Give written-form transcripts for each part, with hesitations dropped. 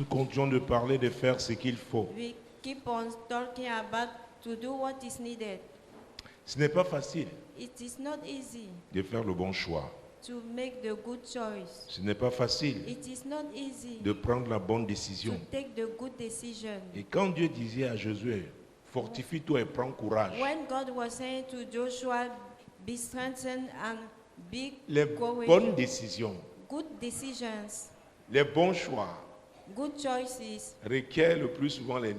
Nous continuons de parler, de faire ce qu'il faut. We keep on talking about to do what is needed. Ce n'est pas facile It is not easy de faire le bon choix. to make the good choice. Ce n'est pas facile It is not easy de prendre la bonne to décision. take the good decision. Et quand Dieu disait à Josué, fortifie-toi et prends courage, When God was saying to Joshua, be strengthened and be les courageous, bonnes décisions, good decisions, les bons choix good choices, requièrent le plus souvent le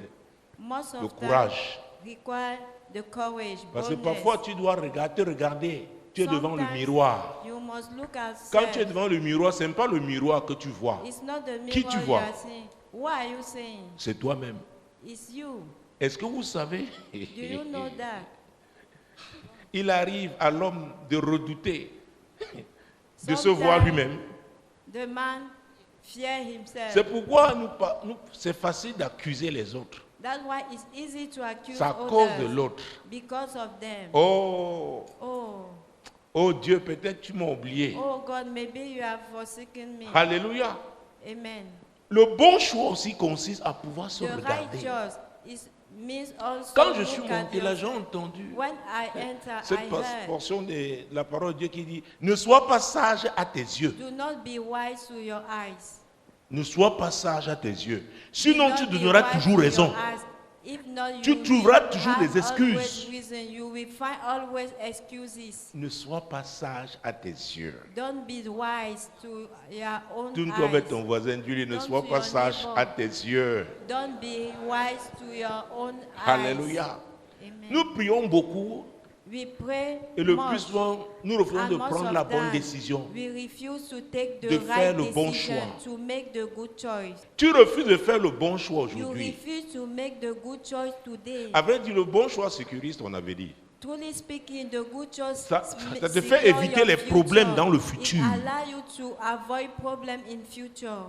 most of them courage. require the courage, Parce que boldness. parfois tu dois regarder, tu es devant le Sometimes miroir. you must look at Quand tu es self. devant le miroir, ce n'est pas le miroir que tu vois, It's not the mirror Qui tu you vois? are seeing. What are you saying? c'est toi-même. It's you. Est-ce que vous savez, Do you know that? il arrive à l'homme de redouter, de se voir Sometimes lui-même. the man fear himself. C'est pourquoi c'est facile d'accuser les autres. That's why it's easy to accuse C'est à cause de others l'autre. because of them. Oh, Oh, oh Dieu, peut-être tu m'as oublié. oh God, maybe you have forsaken me. Alléluia. Amen. Le bon choix aussi consiste à pouvoir se The regarder. righteous means also Quand je suis look at monté là, j'ai yourself. entendu When I enter, cette I heard, portion de la parole de Dieu qui dit « Ne sois pas sage à tes yeux. do not be wise to your eyes. Ne sois pas sage à tes yeux. Do Sinon, not tu be donneras wise toujours to raison. your eyes. If not, Tu you trouveras will toujours have des excuses. always reason. You will find always excuses. Ne sois pas sage à tes yeux. Don't be wise to your own Tourne-toi avec eyes. ton voisin, dis-lui, ne Don't sois to pas your sage neighbor. à tes yeux. Don't be wise to your own eyes. Alléluia. Amen. Nous prions beaucoup We pray et le much, plus souvent, nous refusons and de most prendre of la bonne time, décision. we refuse to take the de faire right le bon decision, choix. to make the good choice. Tu refuses de faire le bon choix You aujourd'hui. refuse to make the good choice today. À vrai dire, le bon choix sécuriste, on avait dit. Truly speaking, the good choice Ça te secure fait éviter your les future. problèmes dans le futur. It allows you to avoid problem in future.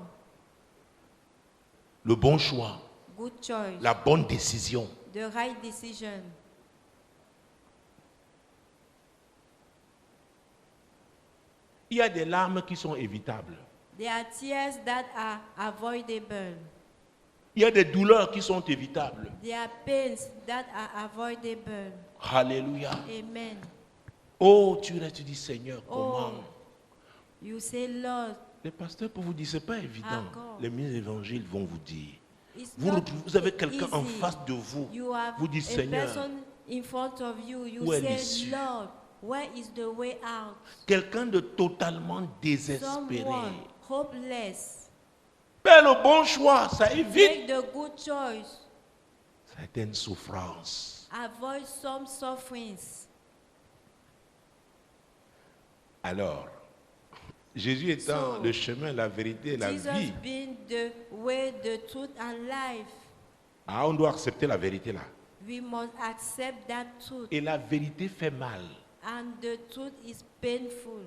Le bon choix, Good choice, la bonne décision. the right decision. Il y a des larmes qui sont évitables. There are tears that are avoidable. Il y a des douleurs qui sont évitables. There are pains that are avoidable. Alléluia. Amen. Oh, tu dis, Seigneur, comment? Oh, you say, Lord, Les pasteurs pour vous dire, ce n'est pas évident. Encore. Les ministres évangiles vont vous dire. it's Vous, not vous avez quelqu'un en easy. face de vous. You have Vous dites, a Seigneur, person in front of you. You où est say, l'issue? Lord, where is the way out? quelqu'un de totalement désespéré. Someone hopeless. Fais le bon choix, ça évite Make the good choice. certaines souffrances. Avoid some sufferings. Alors, Jésus étant So, le chemin, la vérité et la Jesus vie, being the way, the truth, and life. on doit accepter la vérité là. We must accept that truth. Et la vérité fait mal. And the truth is painful.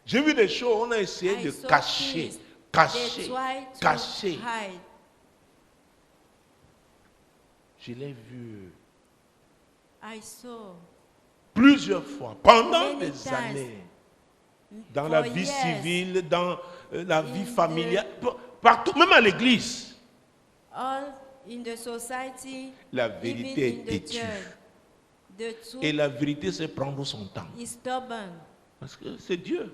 J'ai vu des choses, on a essayé I de saw cacher, things cacher, they try to cacher. hide. Je l'ai vu I saw plusieurs fois, pendant Many des times. années, dans For la vie years. civile, dans la vie In familiale, partout, même à l'église. all in the society, La even vérité in est the têtue. church. The truth Et la vérité, c'est prendre son temps. is stubborn. Parce que c'est Dieu.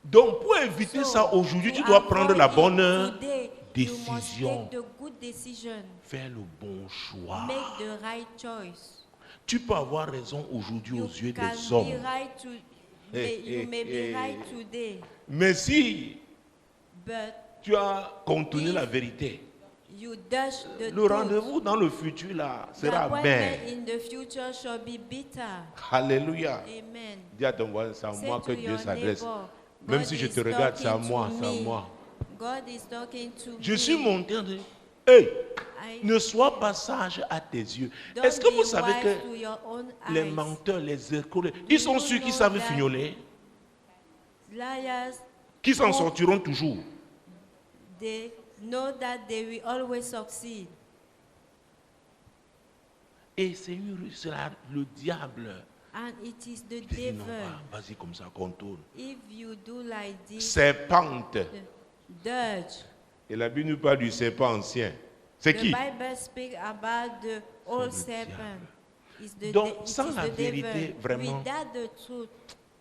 Donc, pour éviter So, ça, aujourd'hui, tu to dois prendre la avoid bonne it today, you must décision. take the good decision. Faire le bon choix. Make the right choice. Tu peux avoir raison aujourd'hui aux yeux can des hommes. be right to, you may be right today, Mais si but tu as contourné If la vérité, you dash the le rendez-vous dans le futur là The sera appointment amer. in the future shall be bitter. Alléluia. Amen. Dis à ton voisin, c'est à Say moi to que Dieu your s'adresse. neighbor, Même God si je is te regarde, c'est à talking moi, to c'est à me. moi. God is talking to Je me. suis monté en disant, hey, I- ne sois pas sage à tes yeux. Don't Est-ce que be vous savez wise que to your own les eyes. menteurs, les écoles, ils sont you ceux qui know savent that- fignoler, Liars, qui s'en Oh. sortiront toujours. they know that they will always succeed. Et c'est le diable And it is the qui dit non, devil. vas-y comme ça, contourne. If you do like this, Serpente, dirge, Et la Bible nous parle du serpent ancien. C'est The qui? Bible speaks about the old C'est le serpent. It's the Donc, it sans is la the vérité, devil. vraiment. Without the truth,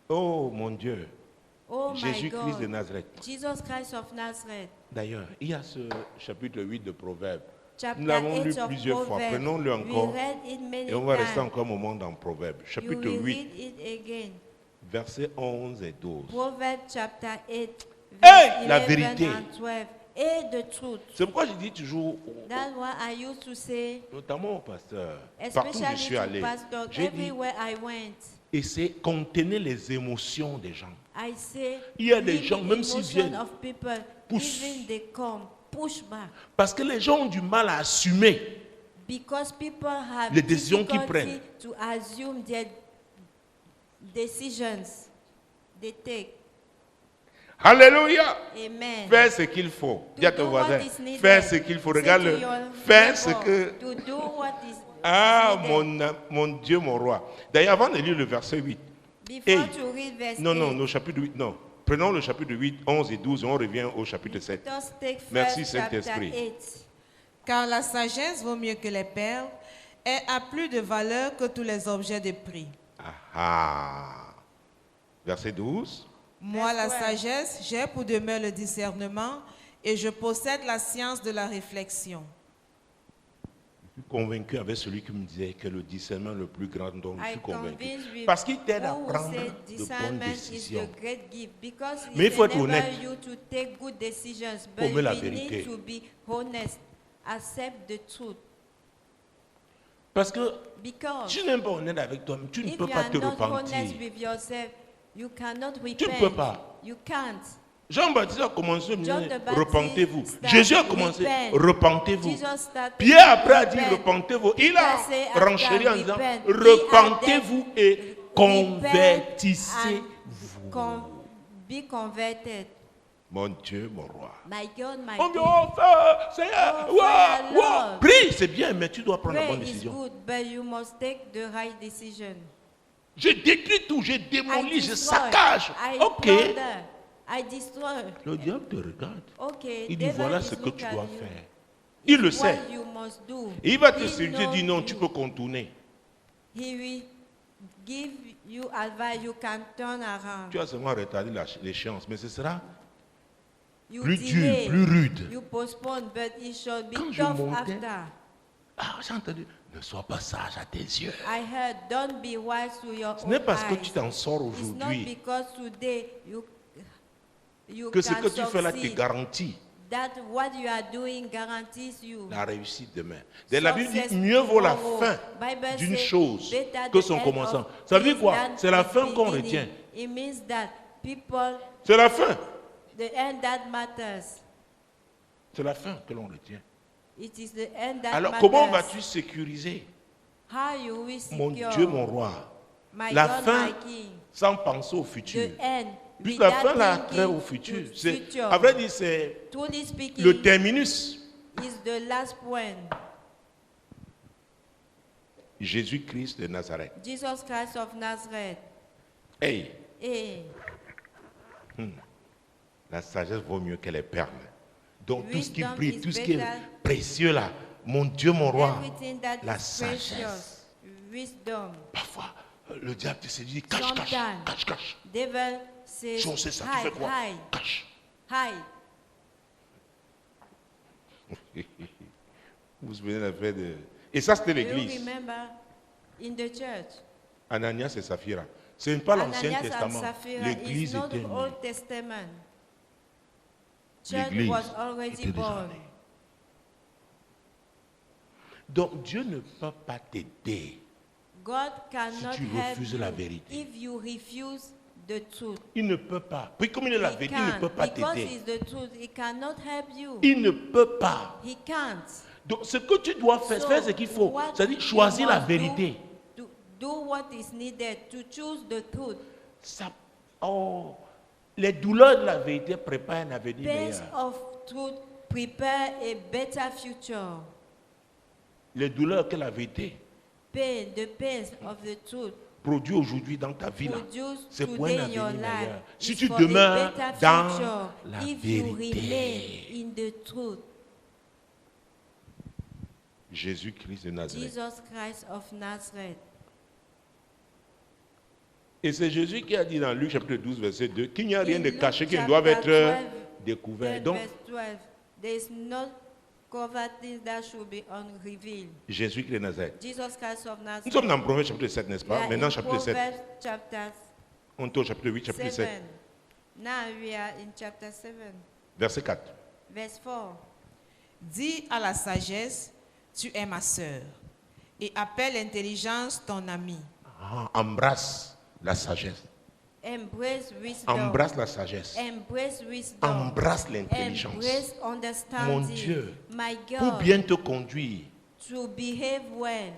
Oh mon Dieu. oh my Jésus-Christ de God, Nazareth. Jesus Christ of Nazareth. D'ailleurs, il y a ce chapitre 8 de Proverbes. Chapter Nous l'avons lu 8 of plusieurs fois. Proverbs. Prenons-le We encore. read it many Et on va rester times. encore un moment dans Proverbes. You Chapitre will 8, read it again. versets 11 et 12. Proverbs chapter 8, Hey, verse la 11 vérité. and 12. Et the truth. C'est pourquoi je dis toujours, That's what I used to say, notamment au pasteur, partout où je especially suis to allé, pastor, j'ai dit, everywhere I went. essayez de contenir les émotions des gens. I say, Il y a des leave gens, the même s'ils emotion viennent, of people, poussent. even they come, push back. Parce que les gens ont du mal à assumer Because people have les décisions qu'ils difficulty prennent. to assume their decisions they take. Alléluia. Amen. Fais ce qu'il faut. Dis à ton do what voisin, is needed. fais ce qu'il faut. Say Regarde-le. to your Fais ce neighbor que... to do what is Ah, needed. mon Dieu, mon roi. D'ailleurs, avant de lire le verset 8. Before Hey. to read verse Non, 8, non, le chapitre 8, non. Prenons le chapitre 8, 11 et 12 et on revient au chapitre 7. let us take Merci, first chapter Saint-Esprit. 8. Car la sagesse vaut mieux que les perles et a plus de valeur que tous les objets de prix. Ah, ah. Verset 12. Moi, la Verse 12. sagesse, j'ai pour demeure le discernement et je possède la science de la réflexion. Je suis convaincu avec celui qui me disait que le discernement est le plus grand don. Je I suis convaincu. convinced with Parce qu'il t'aide à who prendre said de bonnes discernment is décisions. the great gift because Mais il faut it être honnête. enables you to take good decisions, but Promets la we vérité. need to be honest, accept the truth. Parce que Because tu n'es pas honnête avec toi-même, tu ne if peux you pas are te not repentir. honest with yourself, you cannot repent. Tu ne peux pas. You can't. Jean-Baptiste a commencé à John dire, the Baptist repentez-vous. start, Jésus a commencé, repent. repentez-vous. Jesus started, Pierre après a dit, repent. repentez-vous. Il Peter a say after, renchéri en disant, repent. repentez-vous et Repent convertissez-vous. Be converted. Mon Dieu, mon roi. My God, my On dit, King. oh, feu, Seigneur, Oh, wow, fire, wow. Lord. Prie, c'est bien, mais tu dois prendre la Pray bonne is décision. good, but you must take the right decision. Je détruis tout, je I démolis, je destroy, saccage. I Ok. plunder, I destroy. Le diable te regarde. Okay, Il dit, devil voilà is ce que look tu at dois you. faire. Il le sait. What you must do. Et il va te He séduire, knows dit non, you. tu peux contourner. He will give you advice. You can turn around. Tu as seulement retardé l'échéance, mais ce sera You plus delay. dur, plus rude. You postpone, but it should be Quand je tough montais, after. Ah, j'ai entendu, ne sois pas sage à tes yeux. I heard, don't be wise to your Ce own n'est parce que eyes. tu t'en sors It's not aujourd'hui because today you que ce can que tu fais là te succeed. garantit That what you are doing guarantees you. la réussite demain. Et la Bible Success dit, mieux vaut la tomorrow. fin Bible d'une says, chose better que the son end commencement. of Ça veut dire things quoi? than C'est la the fin qu'on beginning. retient. It means that people, C'est la fin. the end that matters. C'est la fin que l'on retient. It is the end that Alors, matters. comment vas-tu sécuriser, How you will secure, mon Dieu, mon roi, my la God, fin my King, sans penser au futur? the end, Puisque la without fin là a thinking trait au to futur. future. À vrai dire, c'est Truly speaking, le terminus. is the last point. Jésus-Christ de Nazareth. Jesus Christ of Nazareth. Hey, Eh, la sagesse vaut mieux que les perles. Donc tout ce qui Wisdom brille, is tout ce qui est better. précieux là, mon Dieu, mon roi, everything that la is sagesse. precious, wisdom. Parfois, le diable te séduit, cache, cache, Sometimes. cache, cache. Devil says, Si on sait ça, tu hide, fais quoi? hide, Cache. hide. Vous vous souvenez de l'affaire de... Et ça, c'était Do you l'église. remember in the church? Ananias et Saphira. Ce n'est pas l'Ancien Ananias and Testament. Sapphira L'église is not était the née. Old Testament. Church L'église was already était déjà born. née. Donc Dieu ne peut pas t'aider. God cannot tu help refuses you la vérité. if you refuse the truth. Il ne peut pas. Puis comme il est la He vérité, il ne can't. peut pas Because t'aider. it's the truth, he cannot help you. Il ne peut pas. He can't. Donc ce que tu dois faire, So, faire ce qu'il faut. what C'est-à-dire you choisir la must vérité. Do what is needed to choose the truth. Ça, oh, les douleurs de la vérité préparent un avenir Pains meilleur. of truth prepare a better future. Les douleurs que la vérité Pain, the pains of the truth produit aujourd'hui dans ta vie là, produce c'est pour un today in avenir your life. meilleur. Si It's tu for a demeures better dans future la if you vérité. remain in the truth. Jésus-Christ de Nazareth. Jesus Christ of Nazareth. Et c'est Jésus qui a dit dans Luc chapitre 12, verset 2, qu'il n'y a rien In de Luke caché qui ne chapter doive être 12, découvert. 10 Donc, verse 12. There is no covered things that should be unrevealed. Jésus-Christ de Nazareth. Jesus Christ of Nous Nazareth. sommes dans Proverbe chapitre 7, n'est-ce We pas? are Maintenant, in chapitre 7. Proverbs chapter On tourne au chapitre 8, chapitre 7, 7. Now we are in chapter 7, verset 4. verse 4. Dis à la sagesse, tu es ma sœur, et appelle l'intelligence ton ami. Ah, embrasse la sagesse. Embrace wisdom. Embrasse la sagesse. Embrace wisdom. Embrasse l'intelligence. Embrace understanding. Mon Dieu, My pour God, bien te conduire, to behave well,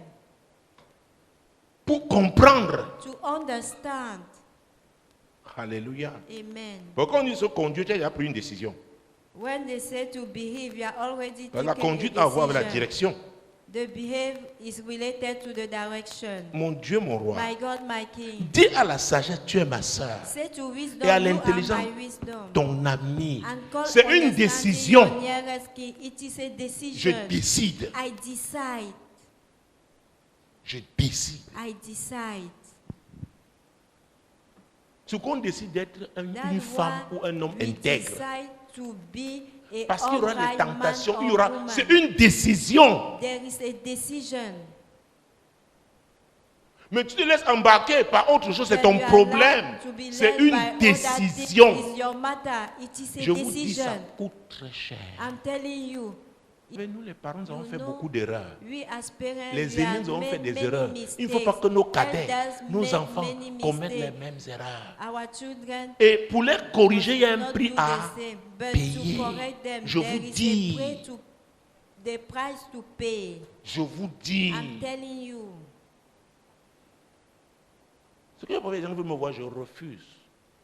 pour comprendre. to understand. Alléluia. Amen. Pourquoi on dit se conduire, tu as déjà pris une décision. When they say to behave, you are already La taking conduite a a à voir avec la decision. direction. The behave is related to the direction. Mon Dieu, mon roi. My God, my King. Dis à la sagesse, tu es ma soeur. Say to wisdom, Et à you are l'intelligence, my wisdom. ton ami. And call C'est une understanding décision. your nearest king. It is a Je decision. décide. I decide. Je décide. I decide. Ce qu'on décide d'être une That femme ou un homme we intègre. decide to be a Parce qu'il y aura des upright man tentations, or il y aura. woman. C'est une décision. There is a decision. Mais tu te laisses embarquer par autre chose, c'est That ton you are problème. allowed to be C'est led by une other décision. things is your matter. It is a Je vous dis, ça decision. coûte très cher. I'm telling you. Mais nous, les parents, nous avons You fait know, beaucoup d'erreurs. We as parents, Les we aînés, have nous avons fait made des many erreurs. Il ne faut mistakes. pas que nos cadets, Elders nos make enfants many commettent les mistakes. mêmes erreurs. Our children Et pour les corriger, il y a un not prix do à the same, but payer. to correct them, Je there vous is dis. the price to pay. Je vous dis. I'm telling you. Ce que les premiers gens veulent me voir, je refuse.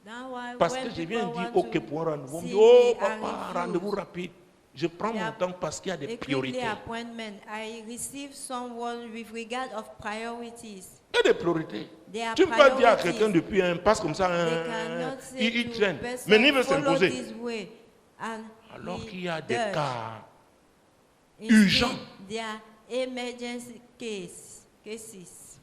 Now why Parce when que je viens people dire, want ok, to pour un rendez-vous, on me dit, see oh me, I papa, refuse. rendez-vous rapide. Je prends mon Yeah. temps parce qu'il y a des A priorités. quickly appointment. I receive someone with regard of priorities. Il y a des priorités. There are Tu ne peux pas dire à priorities. quelqu'un depuis un passe comme ça, They cannot say il to traîne. person, Mais il veut follow s'imposer. this way, and Alors he qu'il y a des does. cas Instead, urgents. there are emergency cases.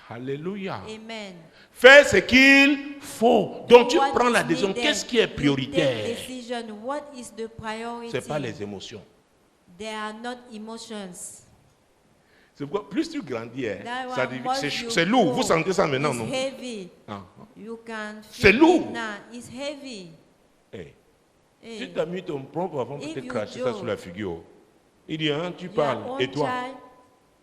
Alléluia. Amen. Fais ce qu'il faut. Donc tu What prends la is décision. needed, Qu'est-ce qui est you take prioritaire? decision. What is the priority? Ce n'est pas les émotions. They are not emotions. C'est pourquoi plus tu grandis, hein, That ça one, devient- once c'est you c'est lourd. grow, Vous sentez ça maintenant, it's non? heavy. Ah. You can C'est feel lourd. it now. It's heavy. Hey. Hey, Si tu as mis ton propre enfant pour If te you cracher ça joke, sur la figure, il dit, hein, tu your parles. own Et toi? child,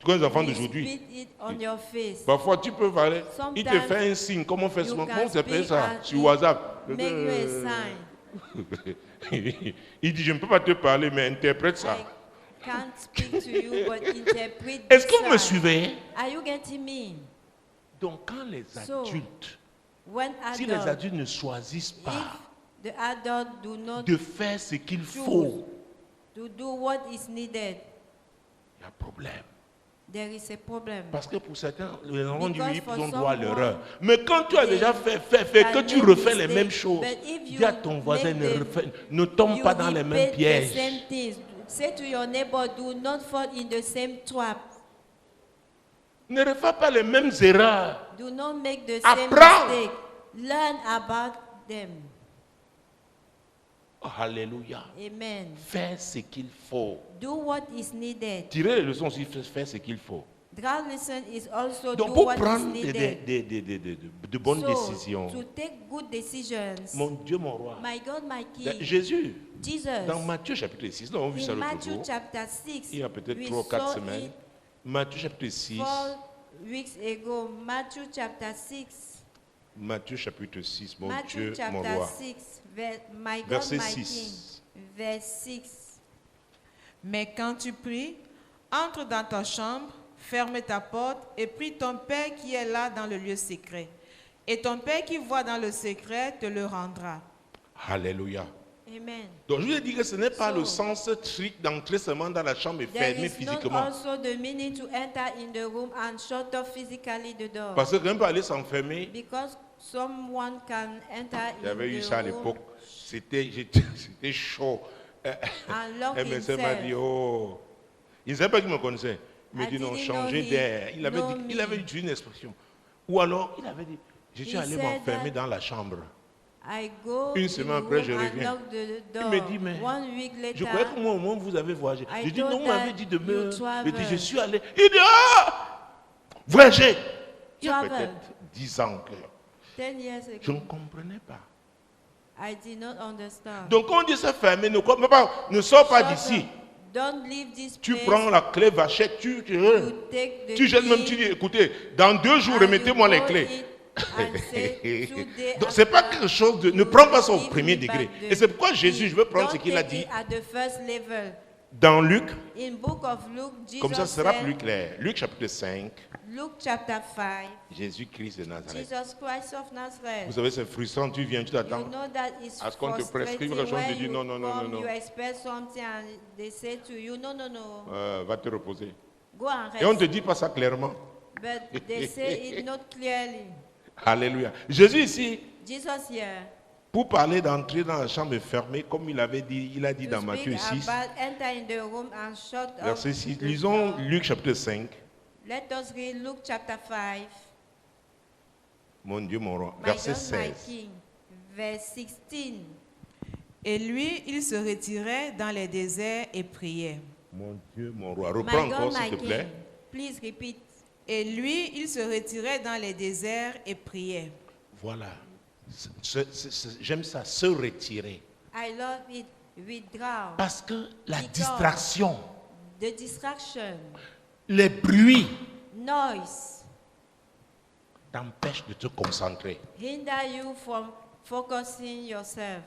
Tu connais les enfants you d'aujourd'hui? spit it on your face. Parfois, tu peux parler. Il te Sometimes fait un signe. Comment on fait you ça? can Comment on s'appelle speak ça? and Sur it WhatsApp. Make you a sign. Il dit, je ne peux pas te parler, mais interprète ça. I can't speak to you, but interpret Est-ce this que vous me sign. suivez? Are you getting me? Donc, quand les So, adultes, When si les adults, adultes ne choisissent pas if the adult do not de faire ce qu'il choose faut, to do what is needed, il y a problème. there is a problem. Parce que pour certains, les enfants disent Because oui, for ils ont droit à someone, l'erreur. Mais quand tu as they déjà fait, can que tu make refais les mistake. mêmes choses, But if you dis à ton voisin, make ne tombe You pas dans les mêmes repeat the pièges. same things. Say to your neighbor, do not fall in the same trap. Ne refais pas les mêmes erreurs. Do not make the Apprends. same mistake. Learn about them. Oh, alléluia. Amen. Fais ce qu'il faut. Do what is needed. Tirer les leçons aussi, fais ce qu'il faut. Draw lesson is also Donc do pour what is prendre needed. de bonnes So, décisions, to take good decisions. mon Dieu, mon roi, My God, my King. Jésus, Jesus. dans Matthieu chapitre 6, nous avons vu ça In l'autre Matthew jour, chapter 6, il y a peut-être we 3 ou 4 saw semaines, it Matthieu chapitre 6, 4 weeks ago. Matthew chapter 6. Matthieu chapitre 6, mon Matthew Dieu, mon chapter roi. 6, my God, Verset my 6. King. Verse 6. Mais quand tu pries, entre dans ta chambre, ferme ta porte et prie ton Père qui est là dans le lieu secret. Et ton Père qui voit dans le secret te le rendra. Alléluia. Amen. Donc je vous ai dit que ce n'est pas So, le sens strict d'entrer seulement dans la chambre et There fermer is not physiquement. also the meaning to enter in the room and shut off physically the door. Parce que quelqu'un peut aller s'enfermer. Because someone can enter J'avais eu in ça à the room l'époque. C'était chaud. and lock Un médecin m'a dit, himself. oh. Il ne savait pas qu'il me connaissait. Il me I dit non, didn't changer know d'air. he Il avait know me. utilisé une expression. Ou alors, il avait dit, je suis He allé said m'enfermer that dans la chambre. I go Une in semaine the après, room je and reviens. lock the Il door. me dit, mais 1 week je later, croyais que moi, au moins, vous avez voyagé. I Je dis, non, thought vous m'avez that dit de you me. Je dis, je travel. suis allé. Il dit, ah, voyager. Il y a Travel. peut-être 10 ans que 10 years je ne ago, comprenais pas. I did not understand. Donc, quand on dit se fermer, ne sors pas Shut d'ici. up. Don't leave this Tu place. prends la clé vachette, tu You take the tu jettes même, tu key dis, écoutez, dans 2 jours, and remettez-moi you les go clés. in and say, "Today Donc, c'est pas after, quelque chose de. Ne you prends pas ça au give premier me degré. back the Et c'est pourquoi Jésus, key." je veux prendre Don't ce qu'il a take dit it at the first level. dans Luc. In book of Luke, Jesus Comme ça, ce sera said, plus clair. Luc chapitre 5, Luke chapter 5, Jésus-Christ de Nazareth. Jesus Christ of Nazareth. Vous savez, c'est frustrant. Tu viens, tu t'attends. You know that it's À ce qu'on te prescrive frustrating quelque chose, when tu dis you non, non, non, come, non, non. you expect something and they say to you, no, no, no, Va te reposer. go and Et on ne rest. te dit pas ça clairement. But they say it not clearly. Alléluia. Jésus ici, Jesus here, pour parler d'entrer dans la chambre fermée, comme il avait dit, il a dit to dans Matthieu speak 6, about enter in the room and shut off verset 6. the Lisons door. Luc chapitre 5. Let us read Luke chapter 5. Mon Dieu, mon roi. My Verset God, my 16. King. Verse 16. Et lui, il se retirait dans les déserts et priait. Mon Dieu, mon roi. My Reprends God, encore, my s'il te King. plaît. Please repeat. Et lui, il se retirait dans les déserts et priait. Voilà. J'aime ça, se retirer. I love it. Withdraw. Parce que la Because distraction, The distraction, les bruits noise, t'empêchent de te concentrer. hinder you from focusing yourself.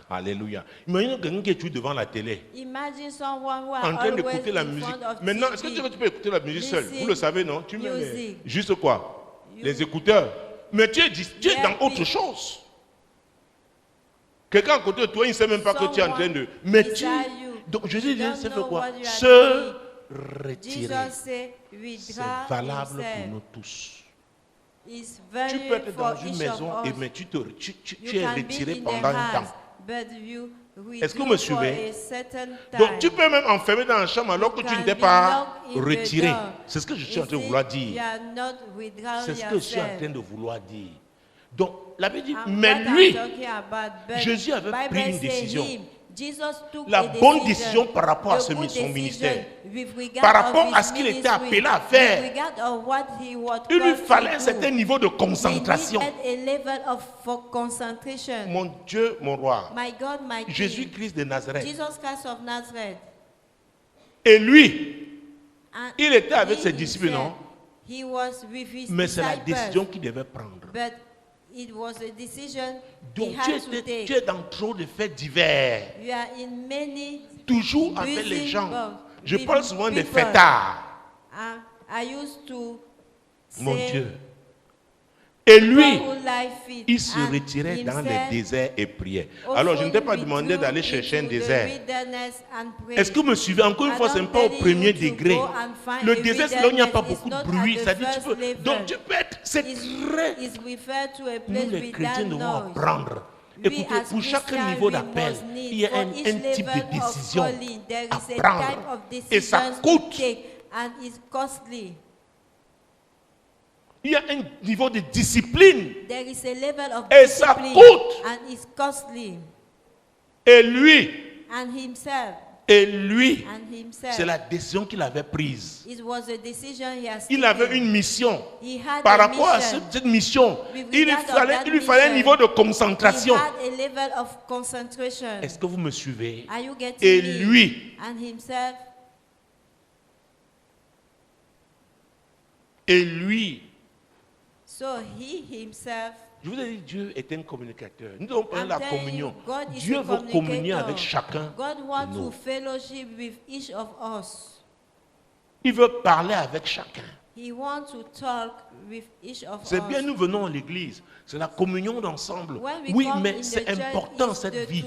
Alléluia. Imagine quelqu'un qui est toujours devant la télé, Imagine someone who are en train always d'écouter la in musique. front of Maintenant, TV. est-ce que tu peux écouter la musique seule? Vous le savez, non? Tu mets Music. juste quoi? You- Les écouteurs. Mais tu es dans autre Earpiece. chose. Quelqu'un à côté de toi, il ne sait même pas que tu es en train de... Mais tu... beside you. Donc Jésus dit, Don't c'est fait know quoi? what you are Se doing. retirer. Jesus said, C'est withdraw valable pour himself. nous tous. It's Tu peux very être for dans une each maison of et us. mais tu You es can retiré be in pendant the un house, temps. but you Est-ce que vous withdraw me for suivez? a certain time. Donc tu peux même enfermer dans la chambre alors que tu can n'étais be pas locked in the retiré. door. C'est ce que je suis en train de You vouloir see, dire. you are not withdrawing C'est ce que je suis en yourself. train de vouloir dire. Donc la Bible dit, And mais what I'm lui, talking about, but Jésus avait Bible pris une say décision. him, Jesus took La a bonne décision par rapport à the son good ministère. decision with regard Par of rapport his à ce qu'il était ministry, appelé à faire. with regard of what he was il lui called to fallait un do. certain niveau de He concentration. needed a level of concentration. Mon Dieu, mon roi, My God, my King, Jésus-Christ de Nazareth. Jesus Christ of Nazareth. Et lui, And il était avec he ses disciples, himself, non? He was with his Mais c'est la disciples, décision qu'il devait prendre. but it was a decision Donc he had to take. tu es dans trop de faits divers. You are in many Toujours avec busy les gens. both Je with parle souvent des people. fêtards. I used to Mon say Dieu. Et people lui, who like fit, il se and retirait dans les himself déserts et priait. also Alors, je ne t'ai pas withdrew demandé d'aller chercher un into the désert. wilderness and prayed. Est-ce que vous me suivez? Encore une I fois, ce don't n'est pas au tell premier you to degré. go and find Le a désert, c'est là où il n'y a pas wilderness. beaucoup de It's not bruit. at the Ça dit, tu first peux. level. Donc, tu peux être. C'est très. Is referred to a Nous, place les chrétiens, without devons noise. apprendre. We Écoutez, as pour chaque Christians, niveau we d'appel, must need, il y a for un each type level de of décision calling, there is à a type prendre. of Et ça decisions coûte. to take, and it's costly. Il y a un niveau de discipline. There is a level of Et ça discipline, coûte. and it's costly. Et lui, And himself, c'est la décision qu'il avait prise. it was a decision he has Il taken. avait une mission. He had Par a rapport à mission. cette mission, With il lui regard of fallait, that il lui fallait un mission, niveau de He concentration. had a level of concentration. Est-ce que vous me suivez? Are you getting Et me? lui, And himself, so he himself, je vous ai dit, Dieu est un communicateur. Nous devons prendre I'm la telling communion. you, God is Dieu a veut communier communicator. avec chacun. God wants de nous. to fellowship with each of us. Il veut parler avec chacun. He wants to talk with each of C'est us. bien, nous venons à l'église. C'est la communion d'ensemble. When we Oui, come mais in c'est the church, important it's cette the vie.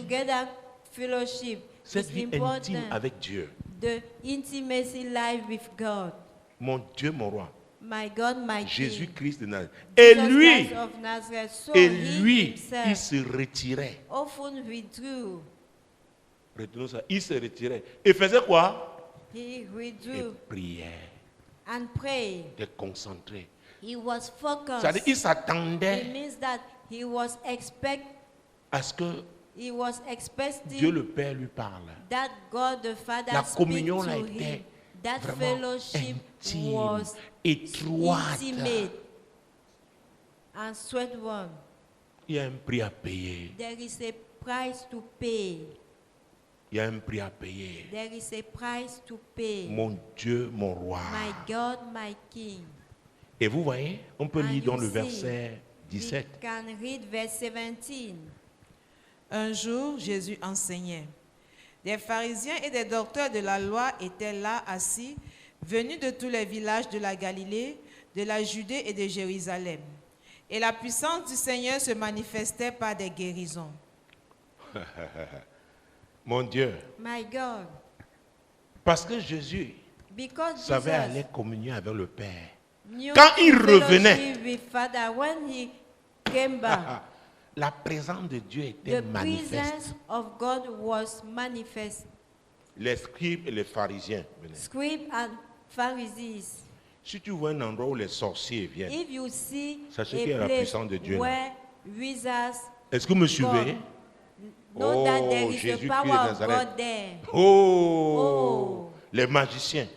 fellowship. Cette It's vie intime important. avec Dieu. The intimacy life with God. Mon Dieu, mon roi. My God, my King. Jésus-Christ de Nazareth. Et Jesus lui, Christ of Nazareth. So et he lui, himself il se retirait. often withdrew. Retenons ça. Il se retirait. Et faisait quoi? He Et withdrew priait. and prayed. Il était concentré. He was focused. C'est-à-dire, il It s'attendait means that he was à ce que Dieu Dieu le Père lui parle. that God the Father La speak communion to là him. était That vraiment fellowship intime, was étroite. intimate and sweet one. Il y a un prix à payer. There is a price to pay. Il y a un prix à payer. There is a price to pay. Mon Dieu, mon roi. My God, my King. Et vous voyez, on peut And lire dans you le see, verset We 17. can read verse 17. Un jour, Jésus enseignait. Des pharisiens et des docteurs de la loi étaient là assis, venus de tous les villages de la Galilée, de la Judée et de Jérusalem. Et la puissance du Seigneur se manifestait par des guérisons. Mon Dieu, My God, parce que Jésus because savait Jesus aller communier avec le Père. knew Quand il fellowship revenait, with Father, when he came back, la présence de Dieu était the manifeste. presence of God was manifest. Les scribes et les pharisiens venaient. Scribes and Pharisees. Si tu vois un endroit où les sorciers viennent, If you see Sachez qu'il y a la a place puissance de Dieu là. where wizards est-ce que vous me suivez? know that there Oh, is the Jésus-Christ power de of Nazareth. God there. Oh, les magiciens.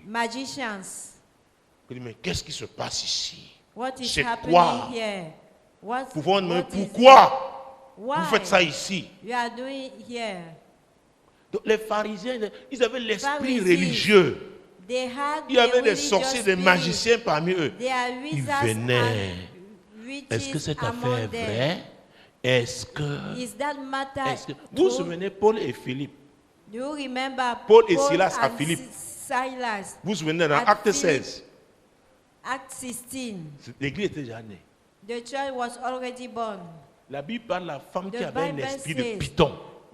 Magicians, Je dis, mais qu'est-ce qui se passe ici? what is C'est happening quoi? here? What Pouvons me is it? pourquoi Why vous faites ça ici? you are doing here? Donc, les pharisiens, ils avaient l'esprit Pharisees, religieux. They had Il y avait a des religious sorciers, des spirit. magiciens parmi eux. They are Ils wizards venaient. and witches Est-ce que cette among affaire est them. vraie? Est-ce que... Is that matter Vous vous true? souvenez, Paul et Philippe. Do you remember Paul et Silas à and Philippe. Silas? Vous vous souvenez dans At Acte Philippe. 16. Acte 16. L'église était déjà née. The church was already born. La Bible parle de la femme qui The avait un Bible esprit de says, python,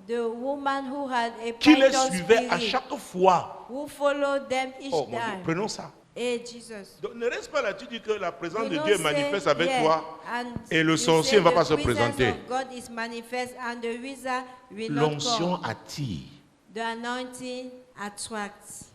The woman who had a qui les python suivait à spirit, chaque fois. who followed them each Oh mon Dieu, time. prenons ça. Hey, Jesus. Donc ne reste pas là, tu dis que la présence You de don't Dieu est say, manifeste avec yeah, toi and et le you sorcier say ne va the pas se presence présenter. of God is manifest and the wizard will not L'onction come. attire. The anointing attracts.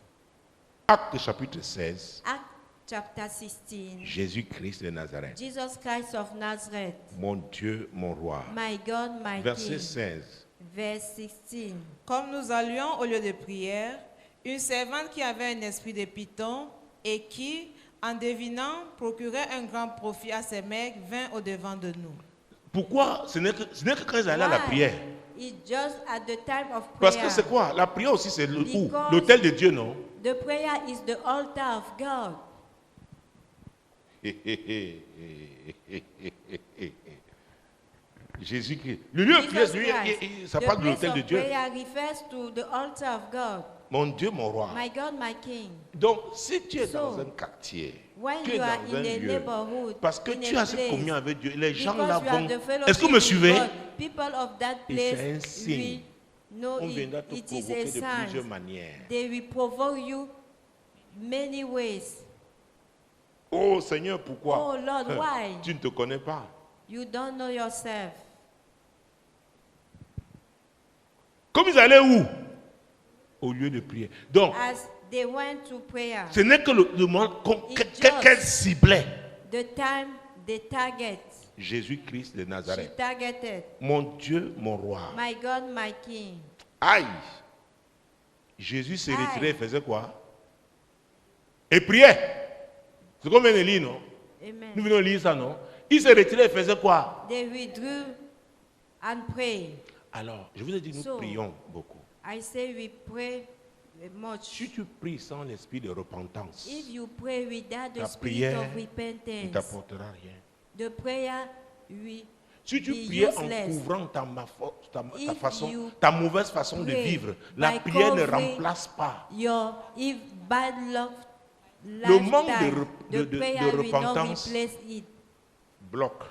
Acte chapitre 16, Act chapter 16. Jésus-Christ de Nazareth. Jesus Christ of Nazareth, Mon Dieu, mon roi. my God, my Verset King. 16. Verse 16. Comme nous allions au lieu de prière, une servante qui avait un esprit de python et qui, en devinant, procurait un grand profit à ses maîtres, vint au-devant de nous. Pourquoi ce n'est que quand ils allaient à la Why? prière? It's just at the time of Parce prayer. que c'est quoi? La prière aussi, c'est où? Because- L'autel de Dieu, non? The prayer is the altar of God. Jésus-Christ. Le lieu de prière, Jesus lui, Christ. ça The parle de place l'autel de of Dieu. prayer refers to the altar of God. Mon Dieu, mon roi. My God, my King. Donc, si tu es So, dans un quartier, When tu es you are dans in un a lieu, neighborhood, parce que in tu a as cette place, communion avec Dieu, les gens because là you have vont... the fellowship Est-ce que vous me with suivez? God, people of that Et place c'est un signe. will know On viendra te it is provoquer a de sign. plusieurs manières. They will provoke you many ways. Oh Seigneur, pourquoi? Oh Lord, why? Tu ne te connais pas. You don't know yourself. Comme ils allaient où? Au lieu de prier. Donc, As they went to prayer, ce n'est que le moment It qu'elle just- ciblait. the time they target, Jésus-Christ de she Nazareth. targeted. Mon Dieu, mon roi. My God, my King. Aïe! Jésus se Aïe. retirait et faisait quoi? Et priait. C'est comme on lit, non? Nous Amen. venons lire ça, non? Il se retirait et faisait quoi? They withdrew and prayed. Alors, je vous ai dit, nous So, prions beaucoup. I say we pray much. Si tu pries sans l'esprit de repentance, If you pray without the ta spirit prière of ne repentance, t'apportera rien. the prayer will Si tu be priais en useless. couvrant ta If façon, you ta mauvaise façon de pray vivre, la by prière ne covering remplace pas. your if bad luck Le manque lifestyle, de the prayer will not repentance replace it. Bloque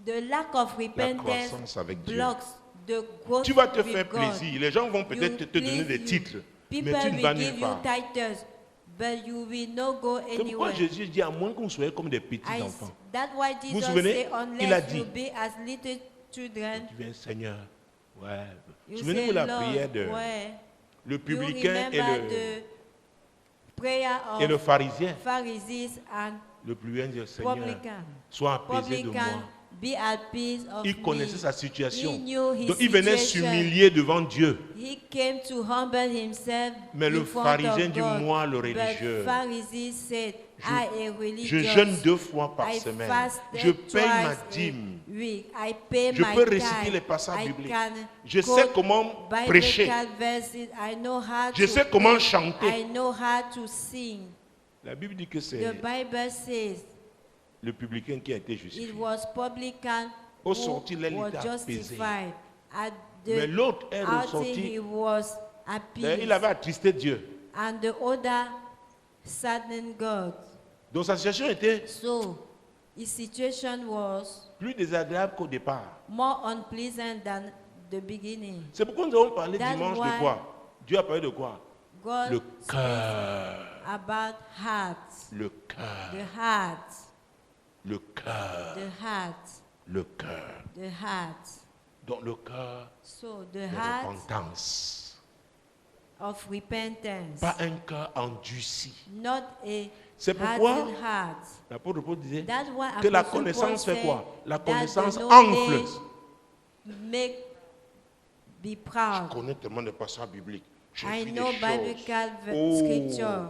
The lack of la repentance croissance avec Dieu. blocks the growth Tu vas te with faire God. plaisir. Les gens vont You peut-être te donner please des you. titres, People mais tu ne vas will nulle give you part. titles, but you will not go C'est pourquoi anywhere. Jésus dit à moins qu'on soit comme des petits I, enfants. that's why Vous vous Jesus souvenez? said, Il a unless dit. you be as little children, Tu viens, Seigneur. Ouais. you Souvenez-vous say, la Lord, prière de where? le You publicain remember the prayer et le of pharisien. Pharisees and Le publicain dit, Seigneur, publican. sois apaisé de moi. Publican, be at peace of Il connaissait me. sa situation. He knew his Donc il venait situation. s'humilier devant Dieu. He came to humble himself Mais le in front pharisien of dit, God. moi, le religieux, But Pharisees said, I am religious. je jeûne 2 fois par I semaine. fasted Je paye ma twice dîme. a week. I pay Je my peux réciter tithe. les passages I bibliques. can Je sais quote comment prêcher. biblical verses. I know how Je to sais comment pray. chanter. I know how to sing. La Bible dit que The c'est Bible says le publicain qui a été it justifié. was publican Au who sortir, là, il was était apaisé. justified. At Mais the l'autre est outing, ressorti. he was D'ailleurs, appeased. il avait attristé Dieu. And the other saddened God. Donc sa situation était So his situation was plus désagréable qu'au départ. more unpleasant than the beginning. C'est pourquoi nous avons parlé That's dimanche de why quoi? Dieu a parlé de quoi? God Le speaks cœur. about heart, Le cœur. the heart, Le cœur. the heart, Le cœur. the heart. Donc le cœur So the de heart repentance. of repentance, Pas un cœur endurci. not a C'est pourquoi hardened heart. l'apôtre Paul disait That's why que la Apostle connaissance Paul fait quoi? said La that connaissance the enfle. knowledge make be Je proud. connais tellement de passages bibliques. J'ai I vu know des choses. biblical Oh. scripture.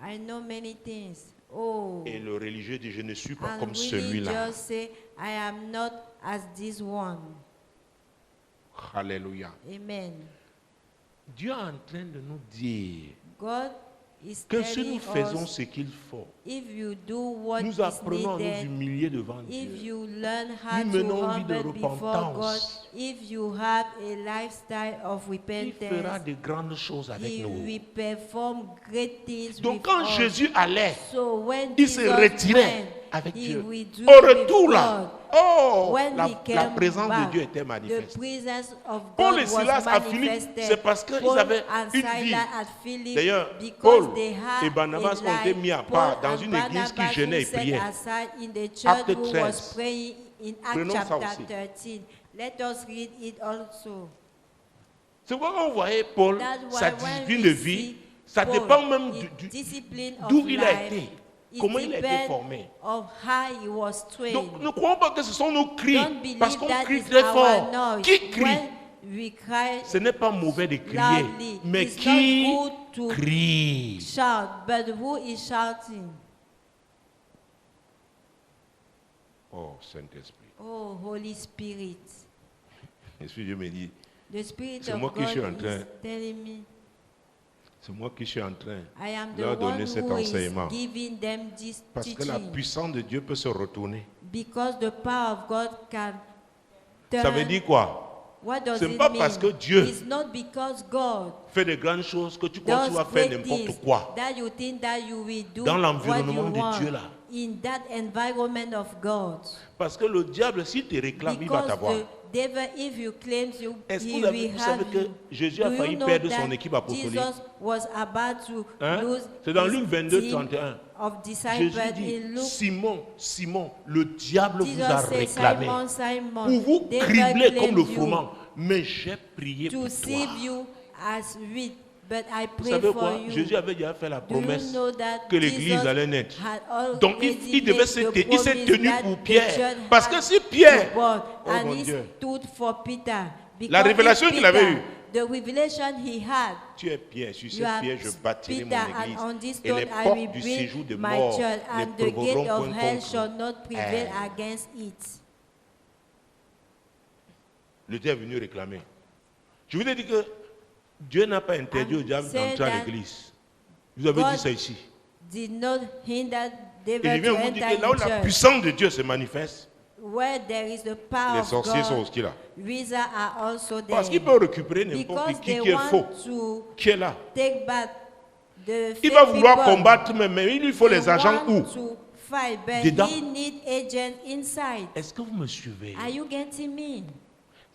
I know many things. Oh. Et le religieux dit, je ne suis pas And comme celui-là. religious say, I am not as this one. Alléluia. Amen. Dieu est en train de nous dire God is que si telling nous faisons us, ce qu'il faut, if you do what nous is apprenons à nous needed, humilier devant if Dieu. you learn how Nous to menons une vie de humble before God, repentance. if you have a lifestyle of Il fera repentance, de grandes choses avec He nous. will perform great things Donc with quand us. Jésus allait, So when il se Jesus retirait went, avec he Dieu. withdrew Au with retour là, God. oh, When la he came présence back, de Dieu était the manifeste. presence of Paul God et Silas was à Philippe, manifested. c'est parce qu'ils Paul avaient and une Silas vie. at Philip, D'ailleurs, because Paul they had et Barnabas a ont été life. mis à Paul part dans and une église qui Barnabas jeûnait et who set priait. aside in the church Acte who 13. was praying in Acts Prenons ça chapter aussi. 13. Let us read it also. C'est pourquoi quand vous voyez Paul, That's why sa when discipline we de vie, see ça Paul, dépend même his discipline of d'où il a life, été, it comment il a été depends formé. of how he was trained. Donc ne croyons pas que ce sont nos cris, Don't believe parce qu'on that crie is très our fort. noise. Qui crie? When we cry Ce n'est pas mauvais de crier, loudly, mais it's qui not good to crie? shout, but who is shouting? Oh, Saint-Esprit. Oh, Holy Spirit. L'Esprit de Dieu me dit, The Spirit C'est of moi qui God suis en train is telling me, c'est moi qui suis en train I am de leur the one donner cet who is enseignement. giving them this Parce que la teaching. puissance de Dieu peut se retourner. Because the power of God can turn. Ça veut dire quoi? What does C'est it pas mean? parce que Dieu It's not because God Fais de grandes choses que tu crois que tu does vas faire great n'importe things quoi. that you think that you will do Dans what l'environnement you de want Dieu là. in that environment of God. Parce que le diable, s'il te réclame, il va Because t'avoir. the devil, if you claim you, Est-ce que he vous, avez, will vous savez have que you. Jésus a Do failli you know perdre son that équipe apostolique? Jesus was about to Hein? lose C'est dans his Luc 22, team 31. of Jésus disciples dit, in Luke. Simon, Simon, le diable vous a Jesus said, réclamé Simon, Simon, pour vous devil cribler comme claimed le you froment. Mais j'ai prié to pour save toi. you as wheat, but I Vous pray savez for quoi? you. Jésus avait déjà fait la Do you promesse know that que l'église Jesus allait naître. had Donc il already devait made se the il s'est promise tenu that pour the Pierre. church Parce que had si Pierre, to God, oh and mon he Dieu, stood for Peter. La Because révélation if qu'il avait Peter, eue. the revelation he had, tu es Pierre, sur you cette are pierre je bâtirai Peter, mon and on église. this Et les stone I portes will du séjour de build my mort church, ne and the gate prévaudront of point hell contre shall not prevail elle. against it. Le Dieu est venu réclamer. Je vous ai dit que Dieu n'a pas interdit And au diable say d'entrer à that l'église. Vous avez God dit ça ici. Did not hinder Et je devil viens to vous dire enter que là où in la church. puissance de Dieu se manifeste, Where there is the power les of sorciers sont God, aussi là. wizards are also there. Parce qu'il peut récupérer Because n'importe they qui est faux, want to qui est là. take back the Il fake va vouloir people. combattre, mais il lui faut They les agents want où? to fight, but Dedans. he need agents inside. Est-ce que vous me suivez? Are you getting me?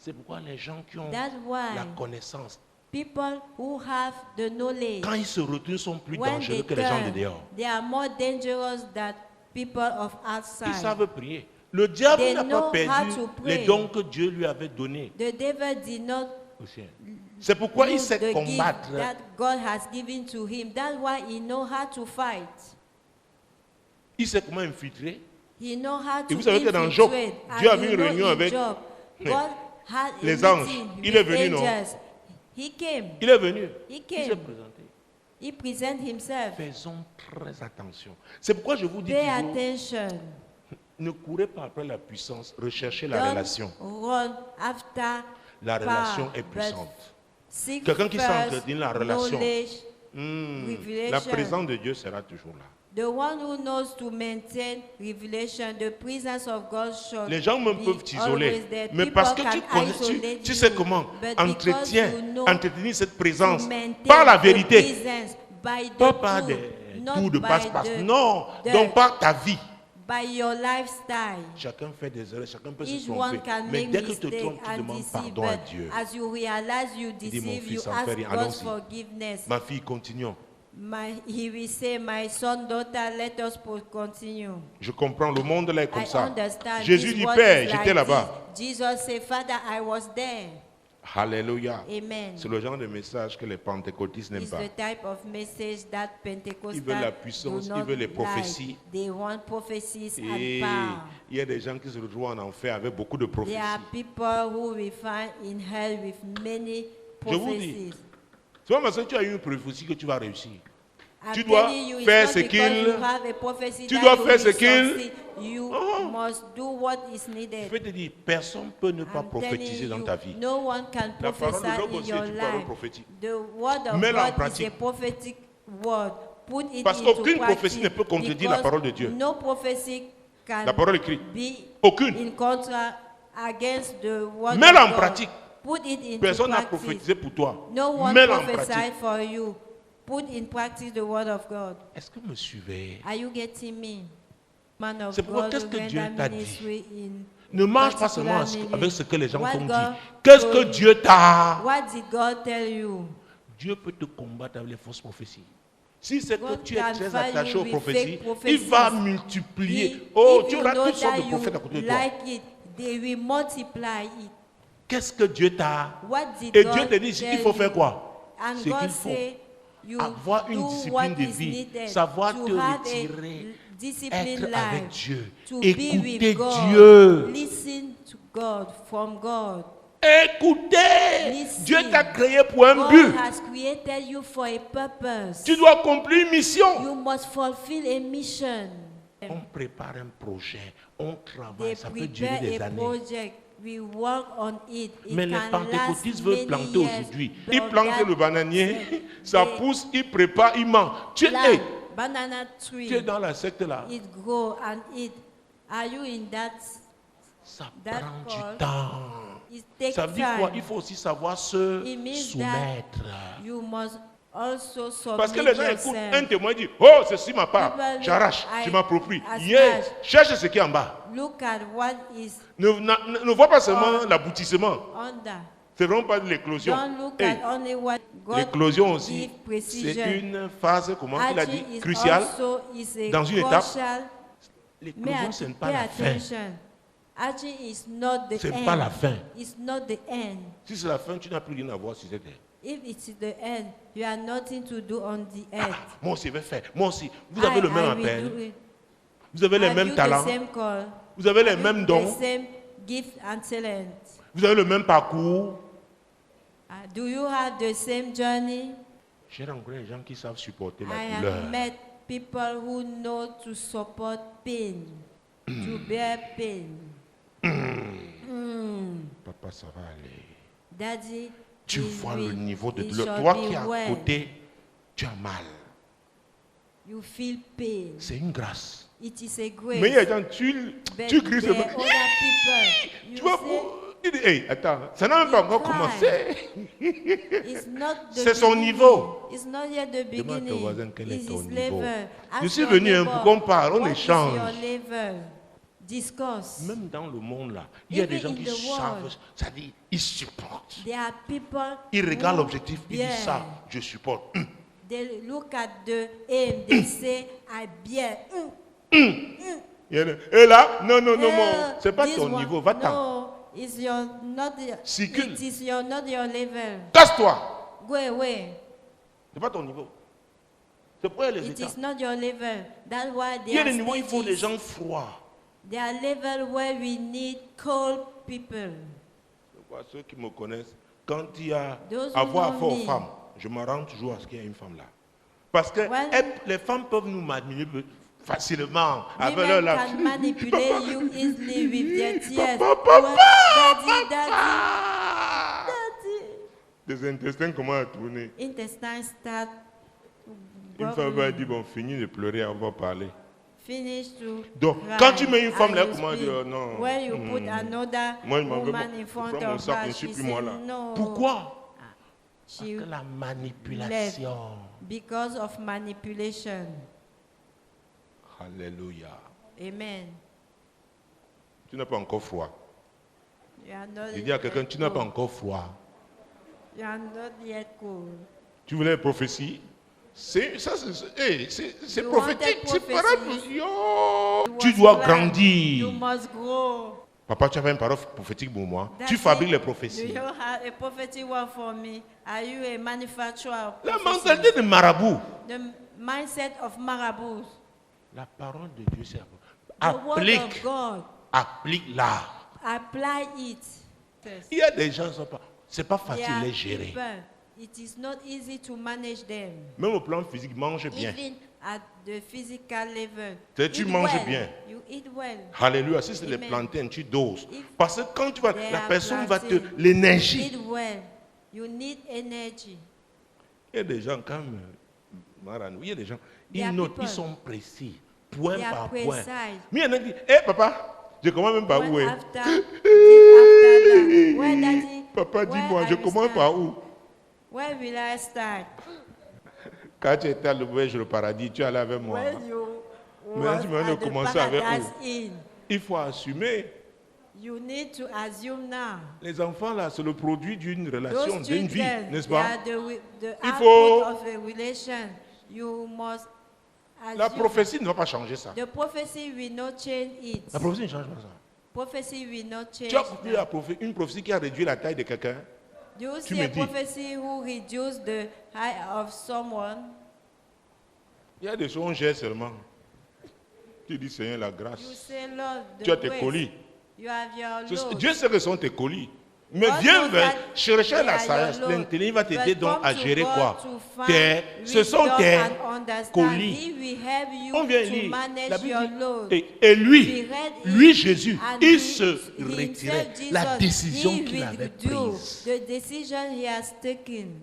C'est pourquoi les gens qui ont That's why la connaissance, people who have the knowledge, quand ils se retournent, sont plus when dangereux they que les gens de turn, dehors. they are more dangerous than people of Ils outside. savent prier. Le diable They n'a know pas perdu how to pray. les dons que Dieu lui avait donnés The devil did not au ciel. C'est pourquoi il use sait the gift combattre. that God has given to him. That's why he knows how to fight. Il sait comment infiltrer. He knows how Et to vous savez que dans Job, infiltrate. Dieu And avait you une know réunion in avec Job, God had a les anges. meeting Il est with venu, non? angels. He came. Il est venu. He Il s'est came. présenté. He present himself. Faisons très attention. C'est pourquoi je vous dis Pay toujours, attention. ne courez pas après la puissance, recherchez la Don't relation. run after La relation power, est but puissante. seek Quelqu'un qui sait first entretenir la relation. knowledge. La Revelation. présence de Dieu sera toujours là. The one who knows to maintain revelation, the presence of God shall Les gens même be peuvent t'isoler. always there. Mais People parce que tu can connais, isolate tu sais you, comment but entretenir cette présence to maintain par la the vérité, presence by the pas par truth, des not tours de by passe-passe. the- Non, the- donc par ta vie. by your lifestyle. Chacun fait des erreurs, chacun peut se Each tromper. one can Mais make dès que tu te mistakes trompes, tu and demandes deceive, pardon à but Dieu. as you realize you Il dit, mon deceive, fils, you en ask fait rien. God's Allons-y. forgiveness. Ma fille, continuons. He will say, my son, daughter, let us continue. Je comprends, le monde là est comme I ça. understand. Jésus This dit, world Père, is j'étais like là-bas. this. Jesus said, Father, I was there. Alléluia. Amen. C'est le genre de message que les pentecôtistes n'aiment It's pas. the type of message that Pentecostals Ils veulent la puissance, do ils not veulent les like. prophéties. They want prophecies Et and power. il y a des gens qui se retrouvent en enfer avec beaucoup de prophéties. There are people who will find in hell with many Je vous dis, prophecies. c'est pas parce que tu as eu une prophétie que tu vas réussir. I'm Tu dois telling you, it's faire not ce because qu'il- you have a prophecy tu that dois you faire will ce qu'il- succeed. You Oh. must do what is Je needed. vais te dire, personne ne peut ne pas I'm prophétiser telling dans you, ta vie. no one can La parole de prophesy l'homme in aussi your est une parole life. prophétique. The word of Mets-la en God pratique. is a prophetic word. Put it Parce into qu'aucune practice, prophétie ne peut contredire la because parole de Dieu. No prophecy can La parole écrite. be Aucune. in contra against the word Mets-la of en God. pratique. Put it into Personne n'a practice. prophétisé pour toi. No one Mets-la en prophesy pratique. for you. Put in practice the word of God. Est-ce que vous me suivez? Are you getting me? Man of C'est pourquoi God, qu'est-ce que render Dieu t'a dit? ministry in Ne marche pas seulement particular avec ce que les gens What t'ont God dit. Qu'est-ce que told Dieu t'a? What did God tell you? Dieu peut te combattre avec les fausses prophéties. Si c'est que God tu es can très fight attaché you aux with prophéties, fake prophecies. il va multiplier. If Oh, tu you auras know toutes sortes that de prophètes à côté de toi. like it, they will multiply it. Qu'est-ce que Dieu t'a? What did Et God Dieu te dit, tell il faut faire you? quoi? And Ce God qu'il faut. say, you Avoir une do discipline what de is vie, needed savoir to te have retirer, a disciplined être avec life, Dieu, to be écouter with God, Dieu. listen to God, from God. Écoutez, Listen. Dieu t'a créé pour un God but. has created you for a purpose. Tu dois accomplir une mission. You must fulfill a mission. On prépare un projet, on travaille, They ça peut durer des prepare a années. project. We work on it. It Mais les can pentecôtistes last veulent many planter years, aujourd'hui. but Ils plantent that- le bananier, ça they pousse, ils préparent, ils mangent. Tu plant es, banana tu es tree. dans la secte là. It grow and it. Are you in that? Ça that prend call, du temps. It takes Ça veut dire quoi? time. Il faut aussi savoir se It means soumettre. You must also submit Parce que les gens écoutent yourself. un témoin dit, oh, ceci ma part, People, j'arrache, I- je m'approprie. as Yeah, much. cherche ce qui est en bas. Look at what is Ne vois pas seulement l'aboutissement. under. C'est vraiment pas de l'éclosion. Don't look Hey, at only what God l'éclosion aussi, give c'est precision. une phase, comment il a dit, Archie is cruciale. also is a dans une étape. crucial. L'éclosion, ce n'est pas Pay la fin. attention. Archie is not the C'est end. pas la fin. It's not the end. Si c'est la fin, tu n'as plus rien à voir sur cette terre. If it's the end, you have nothing to do on the Ah, earth. moi aussi, je vais faire. Moi aussi. Vous avez le même will appel. do it. Vous avez les Have mêmes you talents. the same call? Vous avez les Have you mêmes the dons. same gift and talent? Vous avez le même parcours. Do you have the same journey? J'ai rencontré des gens qui savent supporter I la douleur. have met people who know to support pain, to bear pain. Papa, ça va aller. Daddy, Tu it vois le will- niveau de it douleur. shall Toi be qui es à well. côté, tu as mal. You feel pain. C'est une grâce. It is a grace. Mais il y a des gens, tu But cries, there c'est are pas. other people. Tu You vois, say, il dit, hey, attends, ça n'a même pas You encore cry. commencé. it's not the C'est son beginning. niveau. It's not yet the Demande à ton voisin beginning. quel est It's ton his niveau. level. Je Ask suis your venu neighbor, pour qu'on parle, on what is échange. your level? discuss. Même dans le monde là, il y a des gens Even qui in the savent, world. ça dit, ils supportent. There are people Ils regardent who- l'objectif, ils yeah, disent ça, je supporte. They look at the aim, they say, I bear. Il y a des- Et là, non, non, non, non, c'est pas This ton one- niveau, va-t'en. No, it's your, not your, Circule. it is your, not your level. Casse-toi. Go away. C'est pas ton niveau. C'est pour les It États. is not your level. That's why Il y there a are des niveaux, il faut des stages. gens froids. There are levels where we need cold people. Je vois ceux qui me connaissent, quand il y a Those who avoir know affaire aux me. femmes, je me rends toujours à ce qu'il y ait une femme là. Parce que When- les femmes peuvent nous manipuler facilement. Avec Women leur là. can manipulate you easily with their tears. Papa, Well, daddy, Ah! daddy. Des intestins comment à tourner. Intestines start Une femme va dire, bon, finis de pleurer, on va parler. finish to Donc, cry quand tu mets une femme and là, you comment speak. dire, non. When you put another Moi, je m'en vais, woman in je front prends mon of sac, je her, ne suis she plus moi say là. no. Pourquoi? She Parce que la left manipulation. because of manipulation. Alléluia. Amen. Tu n'as pas encore froid. You are not Je dis à quelqu'un, yet tu n'as pas cold. encore froid. You are not yet cold. Tu voulais prophétie? C'est ça, c'est You prophétique. wanted C'est prophecy. Yo. You Tu was dois blind. grandir. You must grow. Papa, tu avais une parole prophétique pour moi. That's Tu fabriques it. les Do prophéties. you have a prophetic word for me? Are you a manufacturer of La prophecy? mentalité de marabout. The mindset of marabouts. La parole de Dieu, c'est The word of applique. God. Applique-la. Apply it. Il y a des gens, c'est pas There facile are de les gérer. people, it is not easy to manage them. Même au plan physique, mange bien. Even at the physical level. Tu Eat manges well. bien. You eat well. Alléluia. Si c'est les Amen. plantains, tu doses. If Parce que quand tu vas, they la are personne va te. plantain, L'énergie. Eat well. You need energy. Il y a des gens comme Maranou, il y a des gens, There are ils notent, people. ils sont précis, point They are par point. precise. Mais il y en a qui disent, hé papa, je commence même par When où est. after, after that, where daddy, Papa, where dis-moi, I je will commence start? par où? Where will I start? Quand tu étais à l'ouvrage le paradis, tu allais avec moi. When you Maintenant, was tu vas at the commencer avec paradise où? inn, Il faut assumer. you need to assume now. Les enfants, là, c'est le produit d'une relation, Those d'une vie, children, n'est-ce they pas? are the Il output faut- of a relation. You must La assume. prophétie ne va pas changer ça. The prophecy will not change it. La prophétie ne change pas ça. Prophecy will not change Tu as vu that. une prophétie qui a réduit la taille de quelqu'un? Do you tu see me a dis. prophecy who reduce the height of someone? Il y a des choses qu'on gère seulement. Tu dis, Seigneur, la You grâce. say, Lord, the Tu as tes grace. colis. You have your load. Dieu sait que ce sont tes colis. Mais God viens knows vers that chercher they la are sagesse, your load. l'intelligence, il va t'aider But donc come à to gérer God quoi? to find Ce sont wisdom tes and understanding. colis. He will help you On vient to lire. La manage Bible your dit, load. et lui, We read it, lui Jésus, and il he- se himself, retirait. Jesus, La décision he qu'il avait withdrew prise. the decision he has taken.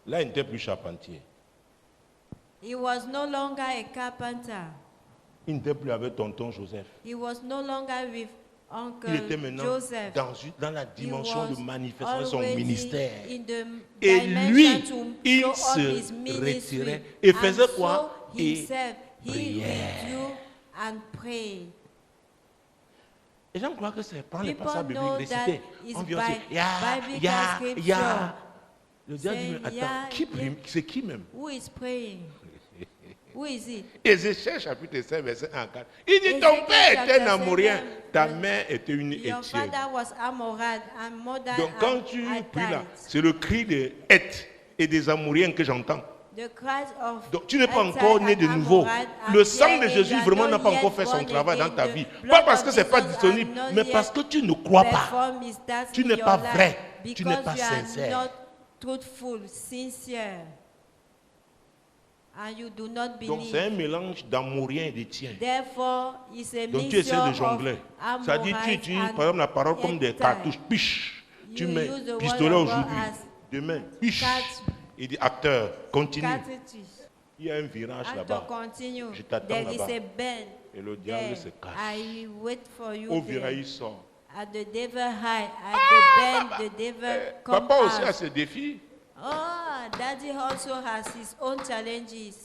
Là, il n'était plus charpentier. He was no longer a carpenter. Il n'était plus avec tonton Joseph. He was no longer with Uncle Il était maintenant Joseph. dans la He dimension was de manifestation de son already ministère. in the Et dimension lui, to il show up se his ministry. retirait et And faisait so quoi? Et himself, he priait. withdrew and prayed. Les gens croient que c'est prendre les People passages know bibliques, that réciter. it's On vient by dire, ya, biblical ya, scripture. ya. Le diable dit, Say, mais attends, ya, qui ya. prie? C'est qui même? Who is praying? Who is it? Ézéchiel chapitre 5, verset 1 à 4. Il dit, ton Ézéchiel père était chapitre un Amorien, 5, ta verset- mère était une Your Étienne. father was Amorad and mother Donc quand tu Hittite. pries là, c'est le cri des Heth et des Amoriens que j'entends. The cries of Donc tu n'es pas Hittite encore né and de nouveau. Amorad Le are sang de here Jésus and vraiment you n'a are pas not encore yet fait son born travail dans again. ta The vie. blood Pas parce of que c'est pas Jesus disponible, are not mais yet parce que tu ne crois pas. performed his task Tu in n'es your pas life vrai. Tu n'es because pas you are sincère. not truthful, sincere, and you do not Donc c'est un believe. mélange d'Amoriens et d'Étienne. Therefore, it's a Donc tu essaies mixture de of jongler. Ça dit tu Amorites utilises and par exemple la parole comme des Hittite. cartouches. Piche. Tu You mets use the word pistolet of God aujourd'hui. as Demain, piche. cat- Il dit acteur, continue. cartridges. Il y a un virage And to là-bas. continue, Je t'attends there is là-bas. a bend Et le diable there. se cache. I wait for you Au there. virage, il sort. At the devil high, at the bend, the devil come Papa aussi a out. ses défis. Oh, daddy also has his own challenges.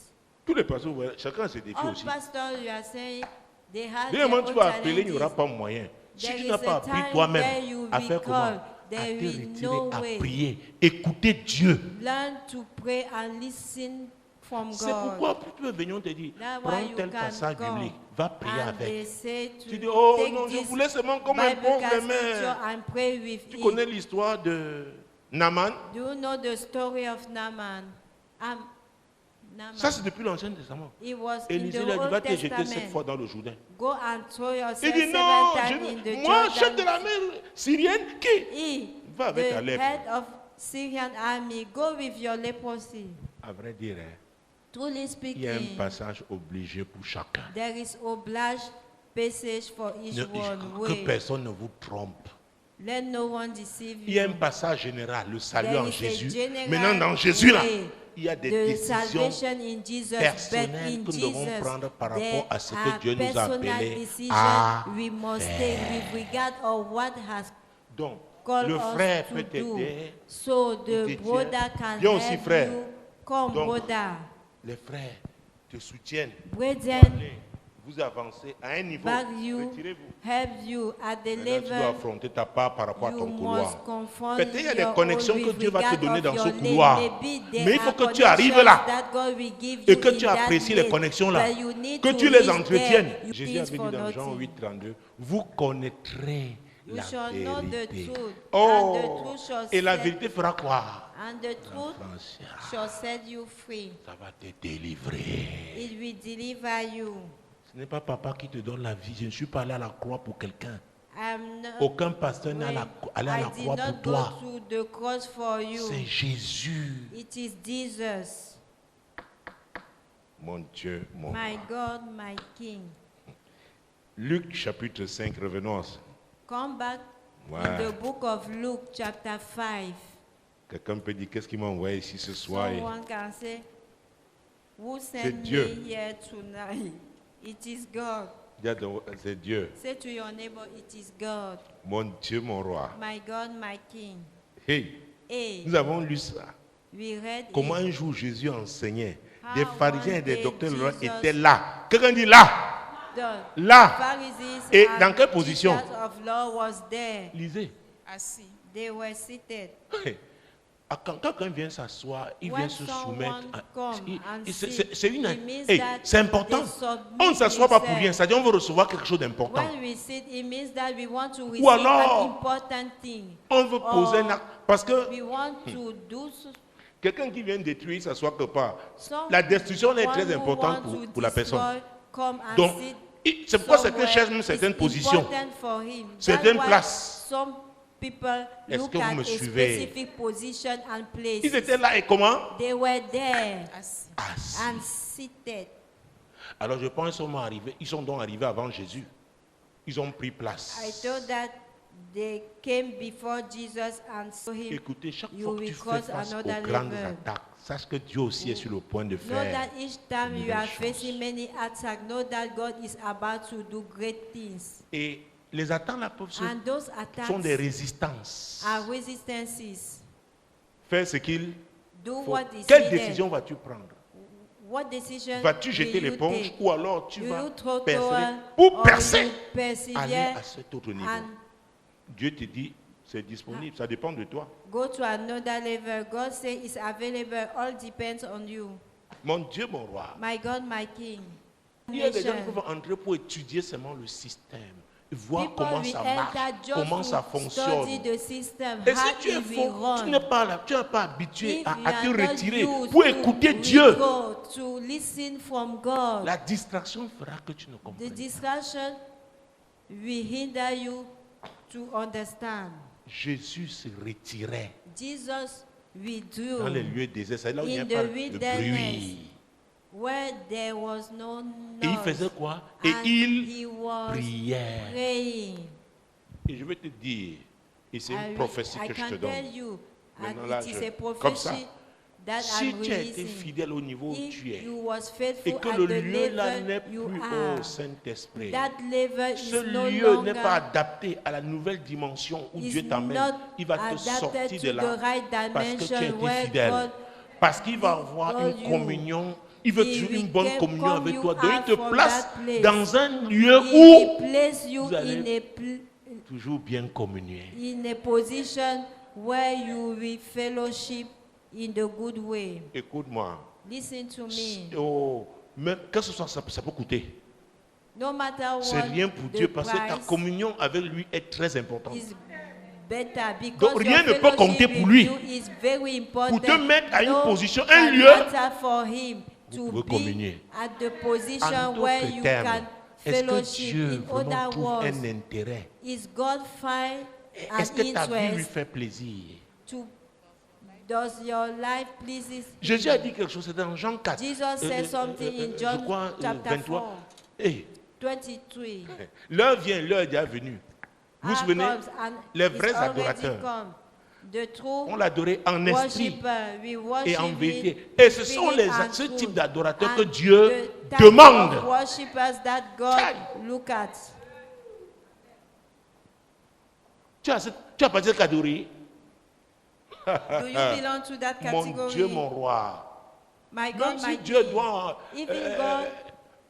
Tous les pasteurs, chacun a ses défis All aussi. pastors, you are saying, They had Dès their le moment où tu own vas appeler, il n'y aura challenges. pas moyen. Si There tu is n'as pas a appris time toi-même where you à will faire comment? call, À there te is retirer, no à way. prier, écouter Dieu. Learn to pray and listen from C'est God. pourquoi plus tôt venons te dire, That's why prends you tel can passage come. biblique, va prier And they avec. say to Tu dis, oh take non, je this voulais seulement qu'on Bible m'impose les scripture mains. and pray with Tu it. connais l'histoire de Naaman? Do you know the story of Naaman? Naaman. Ça, c'est depuis l'Ancien Testament. It was in Élisée the lui a dit, va Old te jeter 7 Testament. fois dans le Jourdain. Go and throw yourself Il dit, 7 non, times in the moi, chef de Jordan. la mer syrienne, qui? He, Va avec ta the lèpre. head of Syrian army, go with your leprosy. À vrai dire, hein, Truly il y a un speaking, passage obligé pour chacun. there is obliged passage for each one Que way. personne ne vous trompe. Let no one deceive Il y a un you. passage général, le salut There en is a Jésus. general Maintenant, dans Jésus, là, way. il y a des The décisions salvation in Jesus, but personnelles in que nous devons Jesus, prendre par there rapport à ce are que Dieu nous a personal appelés decisions à we must take with regard of what has Donc, called le frère us peut to do. t'aider. So il te the tient. brother can Viens aussi, help frère. you. Come, Donc, brother. Les frères te soutiennent. Brethren, Allez, vous avancez à un niveau. back you, Retirez-vous. help you at the Maintenant, tu dois level affronter ta part par rapport à you ton couloir. must confront Peut-être il y a des your connexions own que with Dieu va te regard donner of dans your ce lane. couloir. Maybe there Mais il faut are que tu arrives connections là. that God will give Et you que in tu that apprécies les lane. connexions là. But you need Que to tu les reach entretiennes. there. You Jésus think avait dit for dans Jean nothing. 8, 32, vous connaîtrez You la shall know the vérité. truth, and the Oh, truth shall et la set- vérité fera quoi? And the truth Affranchira. shall set you free. Ça va te délivrer. It will deliver you. Ce n'est pas papa qui te donne la vie. Je ne suis pas allé à la croix pour quelqu'un. I'm not, Aucun pasteur n'est allé à la I did croix pour not go toi. to the cross for you. C'est Jésus. It is Jesus, Mon Dieu, mon my roi. God, my King. Luc chapitre 5, revenons. Come back Ouais. in the book of Luke, chapter 5. Quelqu'un peut dire qu'est-ce qui m'a envoyé ici ce soir? Someone can say, who C'est sent Dieu. me here tonight? It is God. C'est Dieu. Say to your neighbor, it is God, Mon Dieu, mon roi. my God, my King. Hey, Hey, nous avons lu ça. we read Comment it. un jour Jésus enseignait. How Des pharisiens et one des day docteurs de la loi Jesus- étaient là. Quelqu'un dit là. The Là. Pharisees Et and dans quelle position? teachers of law was there. Lisez. Assis. They were seated. Quand quelqu'un vient s'asseoir, il When vient se soumettre. someone come and sit, C'est une. it means Hey, that c'est important. they submit On ne s'assoit pas pour themselves. rien. C'est-à-dire on veut recevoir quelque chose d'important. When we sit, it means that we want to receive alors, an important thing. On veut poser un acte. Parce que We want to do so. quelqu'un qui vient détruire s'assoit quelque part. Someone La destruction est très who importante want to pour la personne. destroy, come and Donc, sit c'est pourquoi certains somewhere. cherchent une certaine It's position. important for him. Certaines That's why places. Some people Est-ce look que vous at me a suivez? specific position and place. Ils étaient là et comment? They were there Assis. Assis. and seated. Alors je pense qu'ils sont donc arrivés avant Jésus. Ils ont pris I place. thought that they came before Jesus and saw him. Écoutez, chaque You fois que will tu fais cross face aux another grandes level. attaques, sache que Dieu aussi est sur le point de Know faire. that each time you nouvelles are choses. facing many attacks, know that God is about to do great things. Et les attaques là peuvent se- And those sont des attacks résistances. are resistances. Fais ce qu'il Do faut. what is Quelle needed. décision vas-tu prendre? What decision Vas-tu jeter will you l'éponge take? ou alors tu Will vas you throw persévérer towel pour or percer, you aller persevere à cet autre niveau? and Dieu te dit, c'est disponible, ça dépend de toi. go to another level? God says it's available. All depends on you. Mon Dieu, mon roi. My God, my King. Il y a des gens qui Nation. peuvent entrer pour étudier seulement le système, voir People comment will ça enter marche, just comment ça to fonctionne. study the system, Et si how tu es it will faux, tu run. n'es pas là, tu n'es pas habitué If à you te are not retirer used pour to écouter Dieu, go, to listen from God, la distraction fera que tu ne the comprends pas. distraction will hinder you to understand. Jésus se retirait Jesus dans withdrew les lieux déserts, c'est là où il n'y in a the pas de wilderness. bruit. Where there was no Et il noise, faisait quoi? Et and il he was priait. praying. Et je vais te dire, et c'est une I prophétie I que je can te tell donne. you, Maintenant, and là, it is je- a comme ça, prophecy that Si I'm tu as été releasing. fidèle au niveau où If tu es, you was et faithful que at le the lieu là n'est level you plus are, au Saint-Esprit, that level ce is no lieu n'est longer pas adapté à la nouvelle dimension où is Dieu t'amène. not Il va te adapted sortir to de the là right parce que tu as dimension été where fidèle. God Parce qu'il va avoir called une you. communion Il veut He toujours will une bonne communion come avec you toi. Donc out il te from place that place. dans un lieu He où will place you vous allez in toujours bien communier. a position where you will fellowship in the good way. Écoute-moi. Listen to me. Oh, même que ce soit ça peut coûter. No matter C'est what rien pour the Dieu parce que ta price communion avec lui est très importante. is better, because Donc, rien your ne peut compter fellowship pour with lui. you is very important. Pour te mettre à une No position, un can lieu, matter for him vous to pouvez be communier. at the En position where d'autres you termes, can est-ce que fellowship. Dieu In vraiment other trouve words, un intérêt? is God find Est-ce an que ta vie lui interest fait plaisir? to, does your life pleases Jésus him? a dit quelque chose, c'est dans Jean 4. Jesus said something in John je crois, chapter 23. 4, Hey, 23. l'heure vient, l'heure est déjà venue. Vous vous Hour souvenez, comes and les it's vrais already adorateurs, come. The true on l'adorait en esprit worshipper, we et worship en in vérité. Et ce sont spirit les, and ce truth. type d'adorateurs And que Dieu the type demande. of worshippers that God Tchai. look at. Tu as pas cette catégorie? Do you belong to that Mon category? Dieu, mon roi. My Même God, si my Dieu King. doit Even God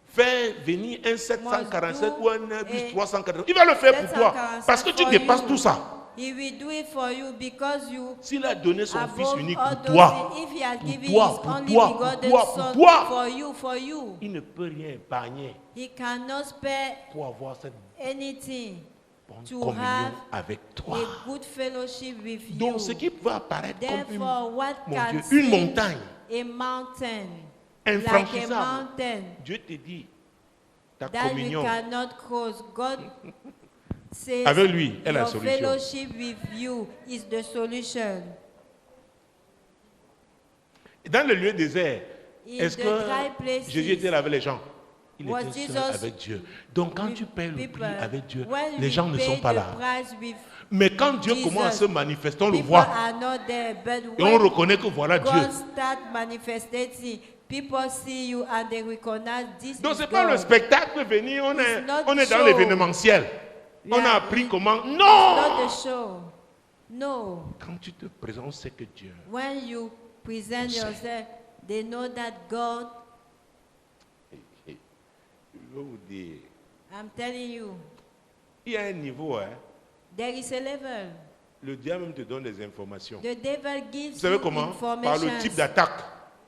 faire venir un 747 must ou un do plus a 380, il va le faire pour toi. 747 Parce que tu for dépasses you. tout ça. He will do it for you because you S'il a donné son fils above unique all pour those toi, things. If he has pour given toi, his pour only toi, pour begotten toi, pour son toi, for you, il ne peut rien épargner he cannot spare pour avoir cette anything bonne to communion have avec toi. a good fellowship with you. Donc ce qui va apparaître comme Therefore, what mon can Dieu, une seem montagne a mountain, like a infranchissable, mountain Dieu te dit, ta that we communion cannot cross, God says avec lui est la your solution. fellowship with you is the solution. Dans le lieu désert, In est-ce the dry que places, Jésus était là avec les gens? Il was était seul Jesus avec Dieu. Donc quand with tu payes le people, prix avec Dieu, when les we gens ne pay sont pas the là. price with Mais quand Dieu Jesus, commence à se manifester, on le people voit. are not there, but Et on when reconnaît que voilà Dieu. God start manifesting, people see you and they recognize this Donc is ce n'est pas le God. spectacle venir, on It's est not dans show. l'événementiel. On a Yeah, appris comment. Not Non! the show. No. Quand tu te présentes, c'est que Dieu. When you present sait. yourself, they know that God, Je vais vous dire, I'm telling you, il y a un niveau, hein. there is a level. Le diable même te donne des informations. The devil Vous gives savez you comment? Par information le type d'attaque,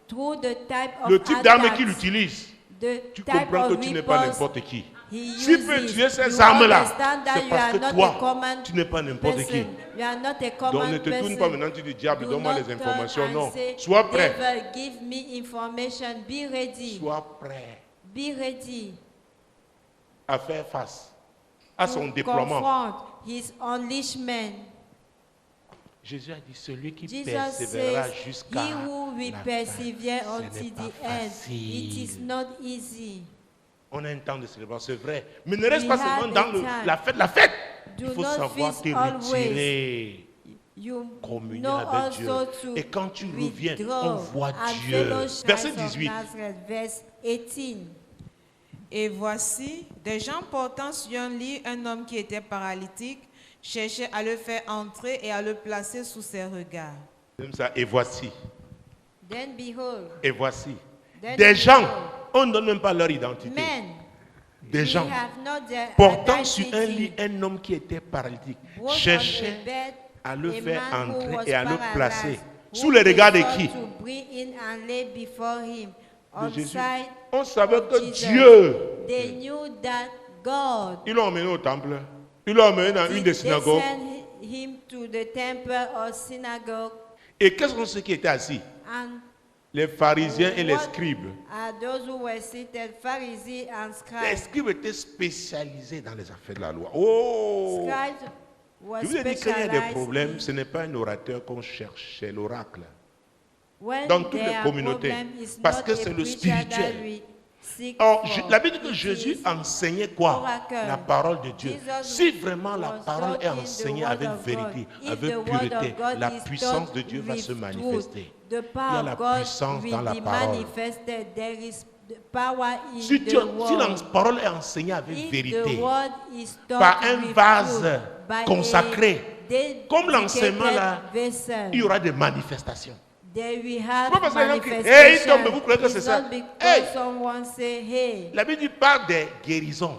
through the type of le type d'arme attacks, qu'il utilise. the Tu type comprends que of tu n'es pas weapons n'importe qui. he S'il peut uses. utiliser ces You armes-là, understand that c'est you parce are que not a toi, common tu n'es pas n'importe qui. person. You are not a Donc common ne te tourne person. pas maintenant, tu dis diable, Do donne-moi not les turn informations. and Non, say, sois prêt. Devil, give me information. Be ready. Sois prêt Be ready. à faire face à son To déploiement. confront his unleashment. Jésus a dit, celui qui Jesus persévérera says, jusqu'à he who will la fin, persevere ce until n'est pas the end. facile. It is not easy. On a un temps de célébration, c'est vrai. Mais ne reste We pas seulement have dans a time. la fête. La fête, Do il faut not savoir feast te always. retirer, You communier know avec Dieu. also to Et quand tu reviens, withdraw on voit and Dieu. fellowship. Verset Christ of 18. Nazareth, verse 18. Et voici, des gens portant sur un lit un homme qui était paralytique cherchaient à le faire entrer et à le placer sous ses regards. Comme ça, et voici, Then behold, et voici. then Des gens, behold, on ne donne même pas leur identité. men, Des gens we have not their portant sur un identity. lit un homme qui était paralytique, Was on a cherchaient bed, à le a faire man who entrer was et à le paralyzed, placer. who Sous les regards de they sought qui? to bring in and lay before him, De on Jésus. side On savait of que Jesus. Dieu, They knew that God ils l'ont emmené au temple, ils l'ont emmené dans une des they synagogues. sent him to the temple or synagogue, Et quels sont ceux qui étaient assis? and Les pharisiens et les what scribes. are those who were seated, Pharisees and Les scribes. scribes étaient spécialisés dans les affaires de la loi. Oh! Scribes were Je vous ai dit qu'il y a des specialized problèmes, ce n'est pas un orateur qu'on cherche, c'est l'oracle. when dans toutes there les are communautés, problems, it's parce not que a c'est le preacher spirituel. that we seek Or, for. la Bible dit que It Jésus is enseignait quoi? oracle. La parole de Dieu. Jesus Si vraiment la was parole est taught in the enseignée word avec of vérité, God. If the avec word pureté, of God la is puissance taught de Dieu va with se truth, manifester. the Il y a power la of God puissance dans will la be parole. manifested. There is the power in Si, the si la word. parole est enseignée avec If vérité, the word is taught par un with vase truth, by consacré, a dedicated comme l'enseignement là, vessel, il y aura des manifestations. There we have C'est pas parce que les gens crient, manifestation. hey, il tombe, vous croyez que c'est It's ça? not because Hey! someone say, hey. La Bible parle des guérisons.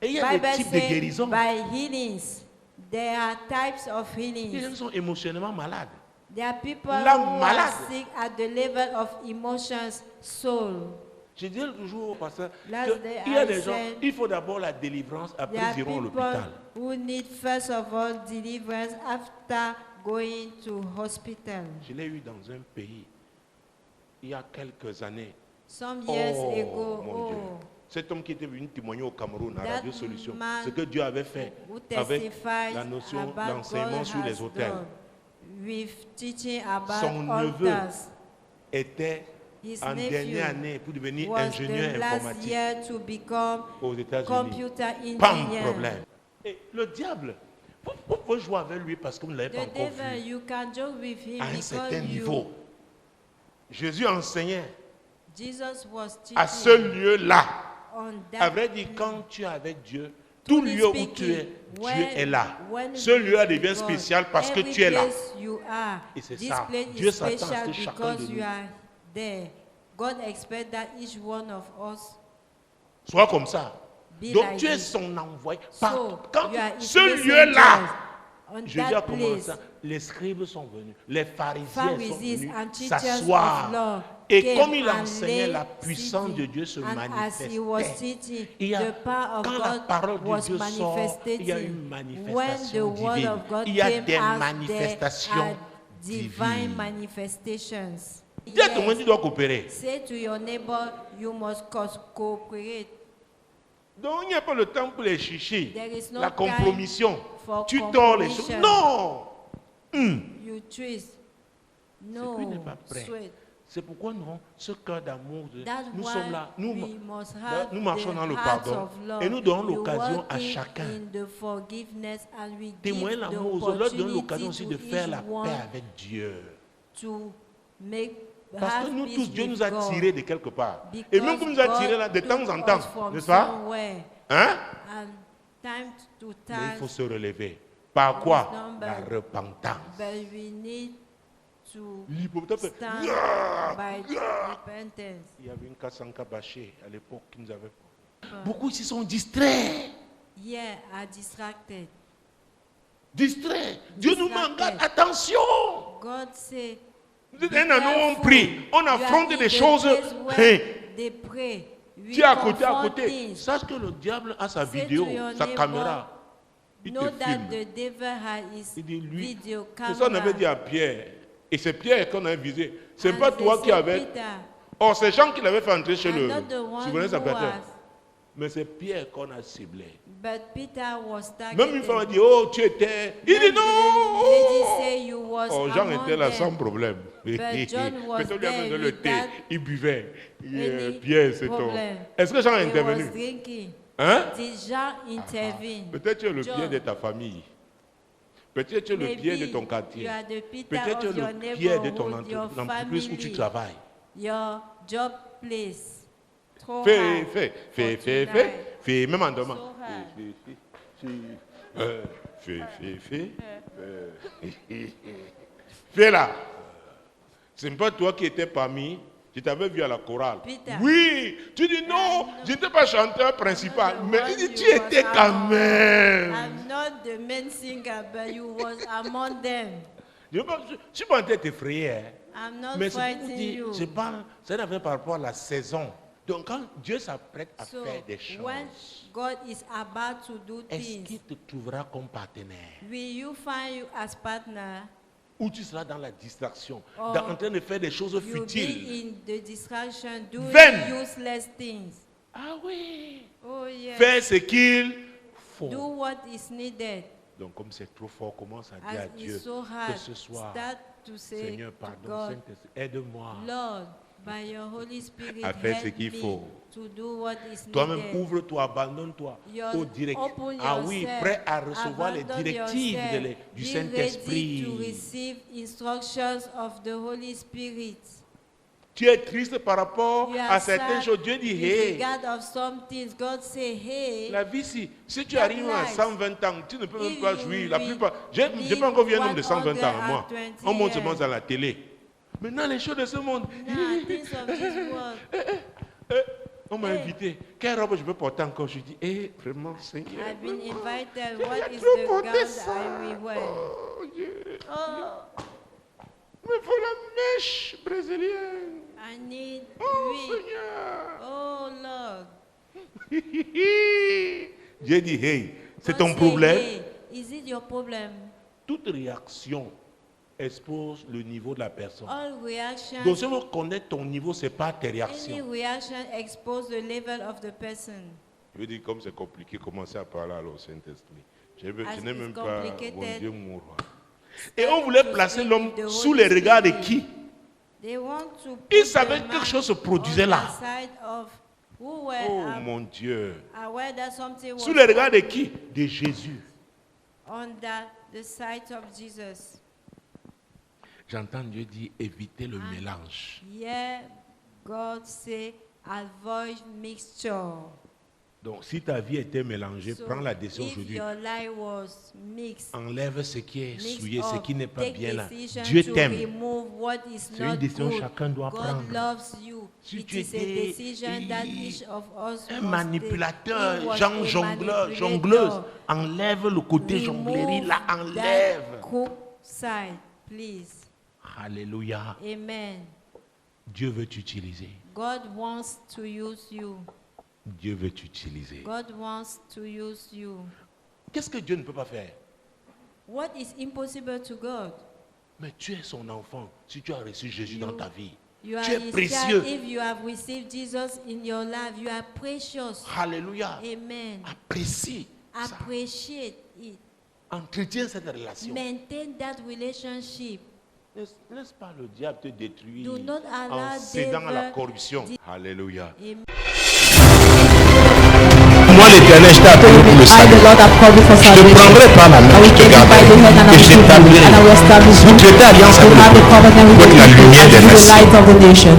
Et il y a des Bible types de say guérisons. by healings. There are types of Les gens healings. sont émotionnellement malades. There are people L'âme who malade. are sick at the level of emotions, soul. Je dis toujours au pasteur Last day qu'il y a I des gens, said, il faut d'abord la délivrance, There après are ils iront à people l'hôpital. who need first of all deliverance after going to hospital. Je l'ai eu dans un pays, il y a quelques années. Some years Oh, ago, mon Dieu. Cet homme qui était venu témoigner au Cameroun à That Radio Solution, man ce que Dieu avait fait who avec testified la notion about d'enseignement God sur les has hôtels done with teaching about Son neveu altars. était His en nephew dernière année pour devenir was ingénieur the last informatique year to become aux États-Unis. computer Pas de engineer. problème. Et le diable, vous pouvez jouer avec lui parce que vous ne l'avez pas The encore devil, vu you can joke with him à un because certain you. niveau. Jésus enseignait Jesus was à ce teaching lieu-là. on À that. vrai dire, quand tu es avec Dieu, tout Truly lieu où speaking, tu es, Dieu when- est là. when Ce you lieu are devient with God, spécial parce que every tu es là. place you are, Et c'est this ça. place Dieu is s'attend à ce special que chacun because de you nous are there. God expects that each one of us soit comme ça. be Donc like tu es this. son envoyé. So, Quand you are his ce messenger. lieu-là, On Jésus a that commencé, place, les scribes sont venus, les pharisiens sont Pharisees venus and teachers of s'asseoir. law Et came comme il and enseignait, lay la puissance sitting. de Dieu se And as he was manifestait. sitting, Il y a- the power of quand la God parole de was Dieu sort, il y a une manifesting. When the manifestation word divine. of God Il y a came des out, there manifestations are divine divines. manifestations. Dis à ton voisin, Yes. tu dois coopérer. Say to your neighbor, you must cooperate. Donc il n'y a pas le temps pour les chichis, There is no la time compromission. for Tu tords les choses. compromission. Non! You twist. C'est No, qu'il n'est pas prêt. sweat. C'est pourquoi nous avons ce cœur d'amour. That's Nous why sommes là. Nous, we must have nous marchons the dans le heart pardon. of love. Et nous donnons We l'occasion à working chacun. in the forgiveness and we Témoigner give the l'amour aux autres, leur donner l'occasion opportunity aussi to de faire la each paix one avec Dieu. to make Parce que have nous peace tous, Dieu with nous a God. tirés de quelque part. Et Because même comme nous a God tirés là, de temps en took temps, us from n'est-ce pas? somewhere. Hein? And time to Mais il faut time, se relever. Par quoi? number. La repentance. but we need to L'hypothèse. stand by repentance. Il y avait une Kassanka Baché à l'époque qui nous avait. Beaucoup ici sont distraits. Yeah, are distracted. Distraits. Dieu nous Distracted. manque. Attention. God say, Vous êtes un anneau, on prie. On you are affronte in des the choses. place where Hein. they pray. We Tu es à côté, à confront côté. things. Sache que le diable a sa Say vidéo, to your sa neighbor, caméra. Il Know te that filme. the devil has his Il dit lui. video C'est ça qu'on avait dit camera. à Pierre. Et c'est Pierre qu'on a visé. C'est And pas they toi say, qui avais. Peter, Or, c'est Jean qui l'avait fait entrer chez I'm le not the one souverain who sacrificateur. was, Mais c'est Pierre qu'on a ciblé. but Peter was Même une targeted. fois, on dit, oh, tu étais. Il When dit the non. lady say you was Oh, Jean among était là them. sans problème. But John was Peut-être lui a there donné le thé. without Il buvait. any Pierre, c'est ton. problem. Est-ce que Jean est He was intervenu? drinking. Hein? Did Jean intervene? Peut-être tu es le John. pied de ta famille. Peut-être tu es le Maybe pied de ton quartier. you are the Peter Peut-être tu es of your le pied de ton neighborhood, your entreprise où tu family, travailles. your job place. Throw Fais, hard fais, fais, for fais, tonight. fais. Fais, même en demain. So hard. Fais. Fais là. C'est pas toi qui étais parmi. Je t'avais vu à la chorale. Peter. Oui. Tu dis non, je n'étais pas chanteur principal. I'm not the Mais one il dit, you tu étais was quand among. même. I'm not the main singer, but you was among them. Je ne suis pas en train de t'effrayer. Hein. I'm not Mais c'est pour fighting dire, you. je parle, ça n'a rien par rapport à la saison. Donc quand Dieu s'apprête à So faire des choses, when God is about to do est-ce things, qu'il te trouvera comme partenaire? will you find you as partner? Ou tu seras dans la distraction, Or en train de faire des choses You'll futiles. be in the distraction, doing Vain. useless things. Ah oui. Oh yeah. Faire ce qu'il faut. Do what is needed. Donc comme c'est trop fort, commence à dire As à Dieu it's so hard, que ce soir, start to say Seigneur, to pardon, God, Saint-Esprit, aide-moi. Lord, by your Holy Spirit, À faire ce help qu'il me faut. to do what is Toi-même, needed. ouvre-toi, abandonne-toi Your- aux directives. open Ah oui, yourself, prêt à recevoir les abandon directives yourself, du be Saint-Esprit. ready to receive instructions of the Holy Spirit. Tu es triste par rapport You are à certaines sad choses. Dieu dit, with hey, regard of some things. God say, hey, la vie, si tu that arrives à life, 120 ans, tu ne peux même if pas you jouir. La will plupart, j'ai live pas encore vu un homme de 120 ans, moi. 120 On montre seulement years. à la télé. Maintenant, les choses de ce monde. Now, things of this world. On m'a invité. Quelle robe je peux porter encore? Je dis, vraiment, Seigneur. I've been invited. What is Je peux the porter gown ça. I will wear? Oh, Dieu. Oh, Il me faut la mèche brésilienne. I need Oh, wig. Seigneur. Oh, Lord. J'ai dit, hey, c'est God ton say, problème. "Hey, is it your problem?" Toute réaction expose le niveau de la personne. All reactions, Donc, si on connaît ton niveau, ce n'est pas tes any réactions. reaction expose the level of the person. Je veux dire, comme c'est compliqué, commencer à parler alors au Saint-Esprit. Je As n'ai même it's pas, complicated, bon Dieu, mon roi. Et on voulait placer l'homme sous les regards de qui? They want to Il put savait the que quelque man chose se produisait on là. the side of who were Oh mon Dieu. aware that something was Sous les regards de qui? De Jésus. on the side of Jesus. J'entends Dieu dire évitez le mélange. Here, God say, avoid mixture. Donc si ta vie était mélangée, So, prends la décision if aujourd'hui. your life was mixed, Enlève ce qui est mixed souillé, ce up, qui n'est pas take bien là. decision Dieu to t'aime. remove what is C'est une not décision que good. chacun doit God prendre. loves you. Si It tu is a étais decision that each of us un must manipulateur, take. He was Jean a jongleur, manipulator. jongleuse, enlève le côté jonglerie là, Remove enlève. that crook side, please. Alléluia. Amen. Dieu veut t'utiliser. God wants to use you. Dieu veut t'utiliser. God wants to use you. Qu'est-ce que Dieu ne peut pas faire? What is impossible to God? Mais tu es son enfant. Si tu as reçu Jésus dans ta vie, You are tu es his précieux. child. If you have received Jesus in your life, you are precious. Alléluia. Amen. Apprécie ça. Appreciate it. Entretiens cette relation. Maintain that relationship. Laisse pas le diable te détruire Do not allow en cédant à la devil- corruption. Alléluia. Amen. Moi, l'Éternel, je t'ai appelé pour le I, the salut. Lord, have called you for Je te salvation. prendrai par la main, I je will te take you by the hand and I garderai, et will je keep you, t'établirai and I will establish pour you. traiter alliance You avec have le the peuple, covenant with pour the être la people lumière and des be the nations. light of the nation.